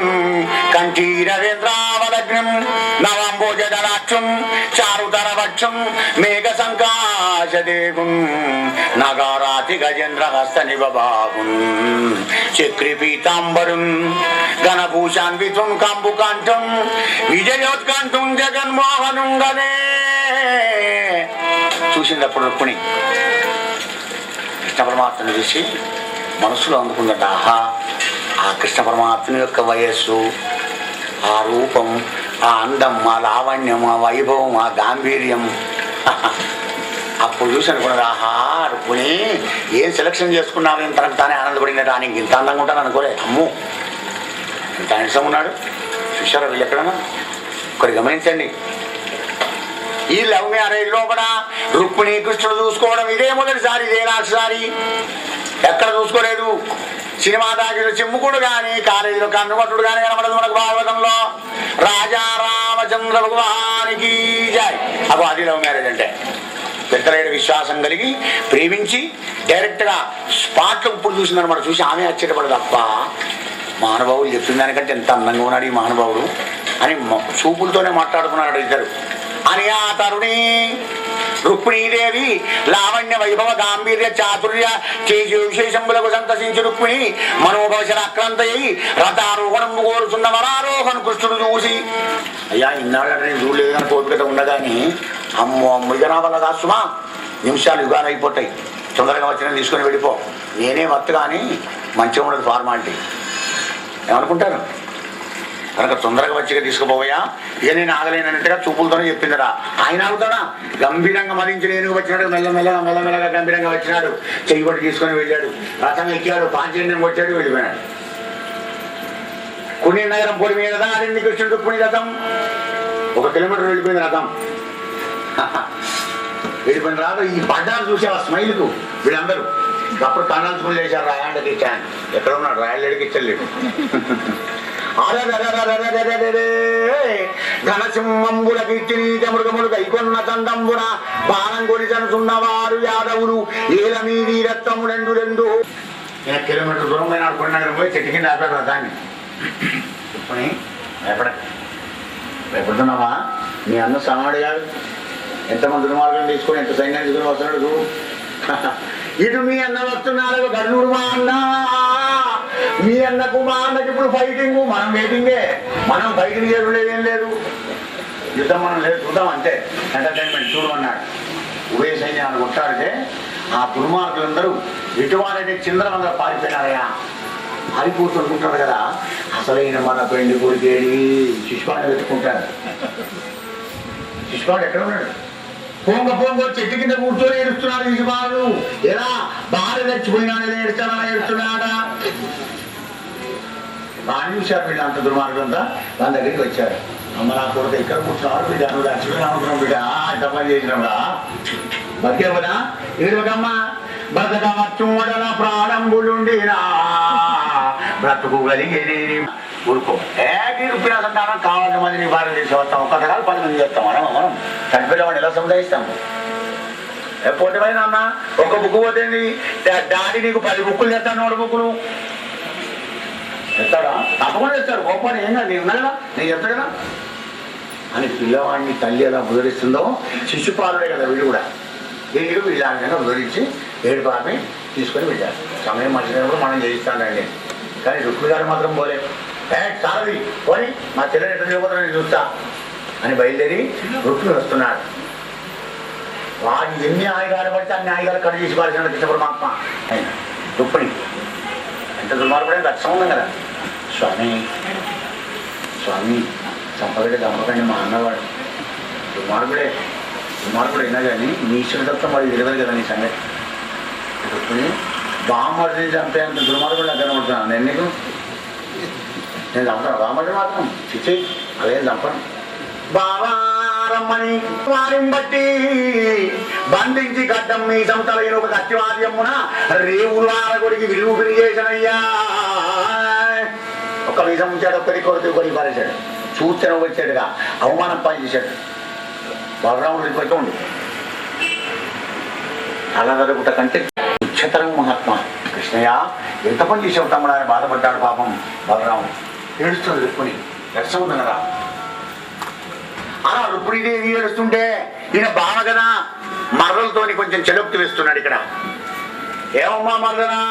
కంఠీ రవీంద్రావలగ్నం నవంబోజదలాక్షం చారుతర వక్షం మేఘ సంకాశదేవం నగారాతి గజేంద్ర హస్త నిబాబుం చక్రి పీతాంబరం ఘనభూషాన్వితం కంబుకాంఠం విజయోత్కంఠం జగన్మోహనం గనే. చూసిందప్పుడు రుక్మిణి కృష్ణ పరమాత్మను చూసి మనసులో అందుకుందట. ఆహా, ఆ కృష్ణ పరమాత్మ యొక్క వయస్సు, ఆ రూపం, ఆ అందం, ఆ లావణ్యం, ఆ వైభవం, ఆ గాంభీర్యం. అప్పుడు చూసి అనుకున్నది, ఆహా రుక్మిణి ఏం సెలక్షన్ చేసుకున్నావు, తనకు తానే ఆనందపడినట్టు. ఆయనకి ఇంత అందంగా ఉంటాను అనుకోలేదు. అమ్మో ఇంత హ్యాండ్సమ్ ఉన్నాడు. చూశారా వీళ్ళు ఎక్కడన్నా? ఒకటి గమనించండి. ఈ లవ్ మ్యారేజ్లో కూడా రుక్మిణి కృష్ణుడు చూసుకోవడం ఇదే మొదటిసారి, ఇదే లాస్ట్సారి. ఎక్కడ చూసుకోలేదు. సినిమా దాగిలో చెమ్ముకుడు కానీ, కాలేజీలో కన్నుమట్టుడు కానీ కనబడదు మనకు భాగవతంలో. రాజా రామచంద్ర భగవానికి జై. అగో అది లవ్ మ్యారేజ్ అంటే. పెద్దలైన విశ్వాసం కలిగి ప్రేమించి డైరెక్ట్గా స్పాట్లో ఇప్పుడు చూసిందనమాట. చూసి ఆమె ఆశ్చర్యపడదు. అప్ప మహానుభావులు చెప్పిన దానికంటే ఎంత అందంగా ఉన్నాడు ఈ మహానుభావుడు అని చూపులతోనే మాట్లాడుకున్నాడు ఇద్దరు అని. ఆ తరుణి రుక్మిణీదేవి లావణ్య వైభవ గాంభీర్య చాతుర్య తేజ విశేషములకు సంతసించి రుక్మిణి మనోభవశర అక్రాంతయ్యి రథారోహణం కోరుతున్న వరారోహణ కృష్ణుడు చూసి, అయ్యా ఇన్నాళ్ళంటే నేను చూడలేదు కానీ కోపికత ఉండగాని అమ్మో ఇక నా వల్ల కాదు సుమా, నిమిషాలు యుగాలు అయిపోతాయి, తొందరగా వచ్చిన తీసుకొని వెళ్ళిపో, నేనే వర్త్ కానీ మంచిగా ఉండదు ఫార్మాలిటీ ఏమనుకుంటారు కనుక తొందరగా వచ్చిగా తీసుకుపోయా, ఇక నేను ఆగలేనట్టుగా చూపులతోనే చెప్పిందరా. ఆయన ఆగుతాడా? గంభీరంగా మరించి నేను వచ్చినాడు, మెల్లమెల్లగా గంభీరంగా వచ్చినాడు, చెయ్యి తీసుకొని వెళ్ళాడు, రథం ఎక్కాడు, పాంచజన్యం వచ్చాడు, వెళ్ళిపోయాడు. కుని నగరం పొడి మీద ఆడింది కృష్ణుడు పుణ్య రథం. 1 కిలోమీటర్ వెళ్ళిపోయింది రథం. వెళ్ళిపోయిన రాదు ఈ పడ్డారు చూసే ఆ స్మైల్కు వీళ్ళందరూ. అప్పుడు కన్నాల్సుకుని లేచారు. రాయాండకి ఇచ్చాను, ఎక్కడ ఉన్నాడు రాయలేడికి ఇచ్చలేడు. ఘనసింహంబుల కీర్తినీత మృగములు కైకొన్న చందంబున బాణం కొనిచనుచున్నవారు యాదవులు ఏల మీది రక్తము 2 కిలోమీటర్ దూరం పైన కొన్నగరం పోయి చెట్టు కింద ఆపారు రథాన్ని. చెప్పని భయపడుతున్నావా? మీ అన్న సమాడు కాదు, ఎంతమంది దుర్మార్గం తీసుకొని ఎంత సైన్యాన్ని తీసుకుని వస్తున్నాడు చూడు. ఇటు మీ అన్న వస్తున్నారు గన్నూరు మా అన్న, మీ అన్నకు మా అన్నకి ఇప్పుడు ఫైటింగ్, మనం వెయిటింగే, మనం ఫైటింగ్ చేయలేదు, ఏం లేదు, యుద్ధం మనం లేదు, చూద్దాం అంతే, ఎంటర్టైన్మెంట్ చూడమన్నాడు. ఉభయ సైన్యాన్ని కొట్టాడితే ఆ దుర్మార్గులందరూ ఎటువారంటే చిందరమందరూ పారిపోయినారయ్యా. పారిపోతుంటారు కదా, అసలైన మన పెళ్లి కొడుకేడి శిశుపాన్ని వెతుక్కుంటాడు. శిశుపాడు ఎక్కడ ఉన్నాడు? పొంగ చెట్టు కింద కూర్చొని ఏడుస్తున్నాడు శిశుపాడు. ఎలా భార్య తెచ్చిపోయినాడు, ఏడుస్తానా ఏడుస్తున్నాడా? బాగా చూశారు వీళ్ళు, అంత దుర్మార్గంతా దాని దగ్గరికి వచ్చారు. అమ్మ నా కొడుకు ఇక్కడ కూర్చున్నాడు బిడ్డ, నువ్వు చచ్చిపోయినా అనుకున్నావు బిడ్డ, ఇంత పని చేసినావుడా, బతికేవనా ఏడుకమ్మా, బతకమచ్చుడల ప్రాణంబులుండినా బ్రతుకు కలిగి ఊరుకో. రూపాయల సంతానం కావాల్సిన మంది నీ భార్య చేసి వస్తాం, ఒక్క రకాలు 10 మంది చేస్తాం. మనం చనిపోయిన ఎలా సముదాయిస్తాము? పోటీపైన అన్న ఒక బుక్ పోతేంది, డాడీ నీకు 10 బుక్కులు తెస్తాను, 100 బుక్కులు తెస్తాడా? తప్పకుండా తెస్తాడు, గొప్పని ఏం కాదు, నేను ఉన్నా కదా, నేను చెప్తా కదా అని పిల్లవాడిని తల్లి ఎలా ఉదరిస్తుందో శిశుపాలుడే కదా వీడు కూడా. వీళ్ళు వీళ్ళ ఉదరించి ఏడు పాపి తీసుకొని వెళ్ళారు. సమయం మర్చిపోయినప్పుడు మనం చేయిస్తానండి, కానీ రుక్మి గారు మాత్రం పోలే. చాలది పోని, మా చెల్లెని ఎట్లా చేయబోతున్నా నేను చూస్తా అని బయలుదేరి రుక్మి వస్తున్నాడు. వాడు ఎన్ని ఆయుధాలు పడితే అన్ని ఆయుధాలు కట్ చేసి పాల్సిన కృష్ణ పరమాత్మ ఆయన రుక్మిణి ఎంత దుర్మార్గుడే లక్ష్యం ఉంది కదా. స్వామి స్వామి చంపగడే చంపకండి మా అన్నవాడు దుర్మార్గుడు అయినా కానీ నీ ఇష్టం వాడు తెలియదు కదా నీ సంగతి. రుక్మిణి బామ్మడిని చంపేంత దుర్మార్గుడు నాకు కనబడుతున్నాను నేను నీకు. నేను చంపను బామ్మడి మాత్రం చిచ్చి అదేం చంపను. బావారమ్మని వారిని బట్టి బంధించి గడ్డం మీ సంతలైన ఒక కత్తివాద్యమున రేవులు ఆరగొడికి విలువ చేశానయ్యా. ఒక్క వీసం ఉంచాడు, ఒక్కరి కొడుకు కొరికి పారేశాడు. సూచన వచ్చాడుగా అవమానం పని చేశాడు. బలరాముడు ఇప్పటికే ఉండు అలా జరుగుట కంటే ఉచ్చతరం మహాత్మ కృష్ణయ్య ఎంత పని చేసావు తమ్ముడు అని బాధపడ్డాడు పాపం బలరాముడు. ఏడుస్తుంది రుక్మిణి లక్ష్యం ఉంది కదా. అలా రుక్మిణీదేవి ఏడుస్తుంటే ఈయన బావ కదా మర్రలతోని కొంచెం చెడుక్తి వేస్తున్నాడు ఇక్కడ. ఏమమ్మా మర్దనా,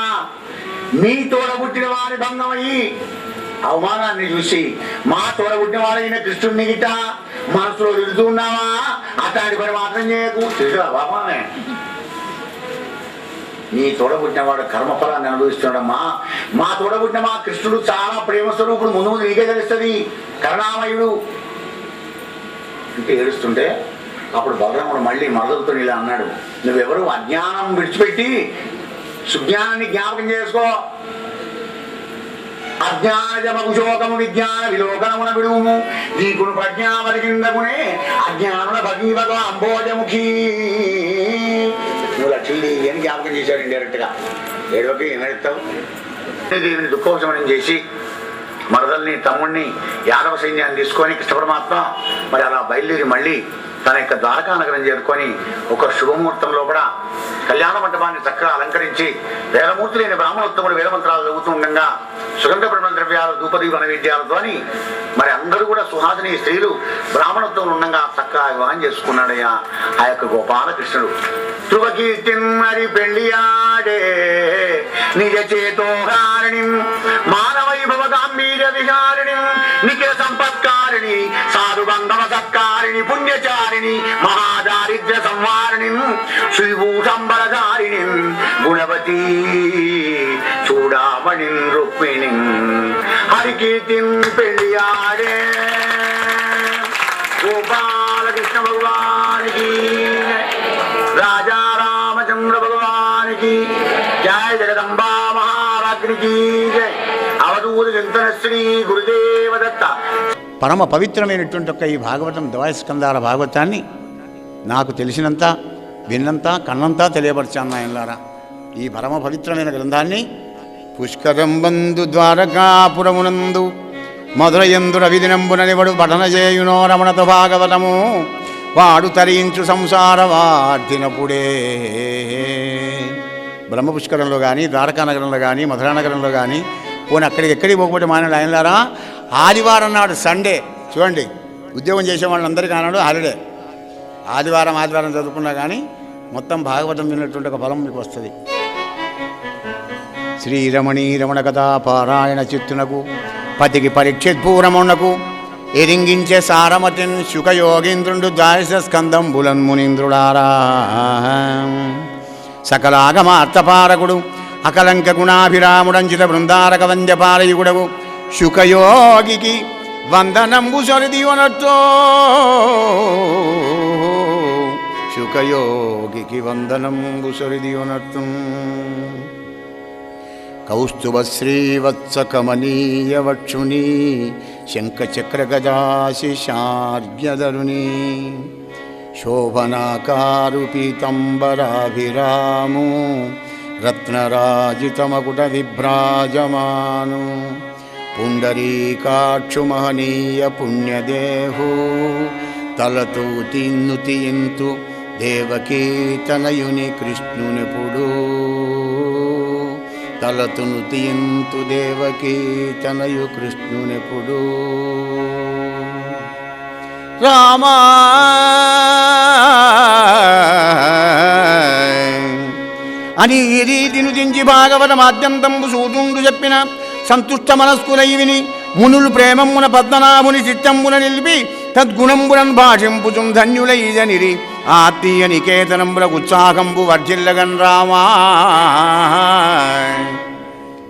మీ తోడబుట్టిన వారి భంగమయ్యి అవమానాన్ని చూసి మా తోడబుట్టిన వాడైన కృష్ణుడిని గిట్ట మనసులో తిరుగుతున్నావా? అట్లాంటి పని మాత్రం చేయకు. తెలుసా బాబానే, నీ తోడబుట్టినవాడు కర్మఫలాన్ని అనుభవిస్తున్నాడమ్మా. మా తోడబుట్టిన మా కృష్ణుడు చాలా ప్రేమ స్వరూపుడు, ముందు ముందు నీకే తెలుస్తుంది, కరుణామయుడు అంటే ఏడుస్తుంటే అప్పుడు బలరాముడు మళ్ళీ మరదలతో ఇలా అన్నాడు, నువ్వెవరు అజ్ఞానం విడిచిపెట్టి సుజ్ఞానాన్ని జ్ఞాపకం చేసుకో. అజ్ఞానజమకు శోకము విజ్ఞాన విలోకనమున విడుము నీకును ప్రజ్ఞావతి కిందకునే అజ్ఞానుల భగీభగ అంబోజముఖీ. నువ్వు లక్ష్మీదేవి అని జ్ఞాపకం చేశాడు ఇండైరెక్ట్ గా. ఏడవకి ఏమెడతావు? దేవిని దుఃఖోపశమనం చేసి మరదల్ని తమ్ముడిని యాదవ సైన్యాన్ని తీసుకొని కృష్ణ పరమాత్మ మరి అలా బయలుదేరి మళ్ళీ తన యొక్క ద్వారకా నగరం చేరుకొని ఒక శుభముహూర్తంలో కూడా కళ్యాణ మంటపాన్ని చక్కగా అలంకరించి వేదమూర్తులైన బ్రాహ్మణోత్తముడు వేదమంత్రాలు చదువుతూ ఉండగా సుగంధ బ్రహ్మ ద్రవ్యాలు ధూపదీప నైవేద్యాలతోని మరి అందరూ కూడా సుహాసిని స్త్రీలు బ్రాహ్మణోత్తములు ఉండగా చక్కగా వివాహం చేసుకున్నాడయ్యా ఆ యొక్క గోపాలకృష్ణుడు. ధ్రువకీర్తిమరి పెళ్లియాడే నిజ చేతోహారిణి మానవైభవ గాంభీర్య విహారిణి నిఖిల సంపత్కారిణి సాధు బంధవ సత్కారిణి పుణ్యచారిణి మహాదారిద్ర్య సంవారిణి శ్రీభూషంబరధారిణి గుణవతి చూడామణి రుక్మిణి హరికీర్తి పెళ్లియాడే. గోపాలకృష్ణ భగవానికి రాజా రామచంద్ర భగవానికి జయ. జగదంబా మహారాజ్ఞికి జయ. అవధూత చింతన శ్రీ గురుదేవ దత్త. పరమ పవిత్రమైనటువంటి ఒక ఈ భాగవతం ద్వైస్కందాల భాగవతాన్ని నాకు తెలిసినంత విన్నంత కన్నంతా తెలియపరిచాను ఆయనలారా. ఈ పరమ పవిత్రమైన గ్రంథాన్ని పుష్కరంబందు ద్వారకాపురమునందు మధురయందు రవిదినంబుననివడు పఠన చేయునో రమణత భాగవతము వాడు తరించు సంసార వార్ధినప్పుడే. బ్రహ్మపుష్కరంలో కానీ ద్వారకానగరంలో కానీ మధురానగరంలో కానీ పోనీ ఎక్కడికి పోకపోతే మానాడు ఆయనలారా. ఆదివారం నాడు సండే చూడండి, ఉద్యోగం చేసే వాళ్ళందరికీ ఆనాడు హాలిడే. ఆదివారం చదువుకున్నా కానీ మొత్తం భాగవతం విన్నటువంటి ఒక ఫలం మీకు వస్తుంది. శ్రీరమణీ రమణ కథా పారాయణ చిత్తునకు పతికి పరీక్షిత్పూరమునకు ఎరింగించే సారమతిన్ శుకయోగీంద్రుడు ద్వాదశ స్కందంబులన్ మునీంద్రుడారా. సకలాగమార్థపారకుడు అకలంక గుణాభిరాముడంచిత బృందారక వంద్యపారయుగుడవు శుకయోగికి వందనంబు సరిదివనతో. శుకయోగికి వందనంబు సరిదివనత్తు. కౌస్తుభ శ్రీవత్స కమనీయ వక్షుని శంఖచక్ర గజాశిషార్ఘ్యధరుని శోభనాకారు పీతంబరాభిరాము రత్నరాజితమకుట విభ్రాజమాను పుండరీకాక్షు మహనీయ పుణ్యదేహు తలతూ తిన్నుతియింతు దేవకీ తనయుని కృష్ణునిపుడు. తలతును తియింతు దేవకీ తనయు కృష్ణునిపుడు. రామా అని ఈ రీతిను దించి భాగవతమాద్యంతంబు సూతుండు చెప్పిన సంతుష్ట మనస్కులై విని మునులు ప్రేమమున పద్మనాభుని చిత్తంబున నిలిపి తద్గుణంబురన్ భాషింపుచుం ధన్యులైజనిరి ఆత్మీయ నికేతనంబులకు ఉత్సాహంబు వర్జిల్లగన్ రామా.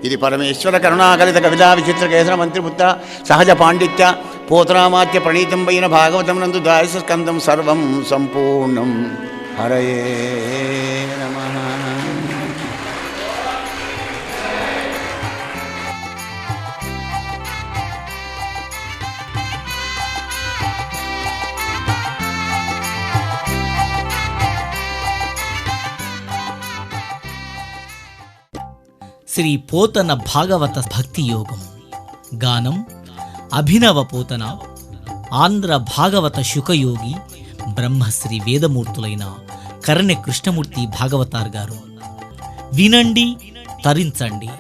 ఇది పరమేశ్వర కరుణాకలిత కవితా విచిత్ర కేసర మంత్రిపుత్ర సహజ పాండిత్య పోతరామాత్య ప్రణీతంబైన భాగవతం నందు ద్వాదశ స్కందం సర్వం సంపూర్ణం. హరయే నమః. శ్రీ పోతన భాగవత భక్తి యోగం. గానం అభినవ పోతన. ఆంధ్ర భాగవత శుకయోగి బ్రహ్మశ్రీ వేదమూర్తులైన కరణె కృష్ణమూర్తి భాగవతార్ గారు. వినండి, తరించండి.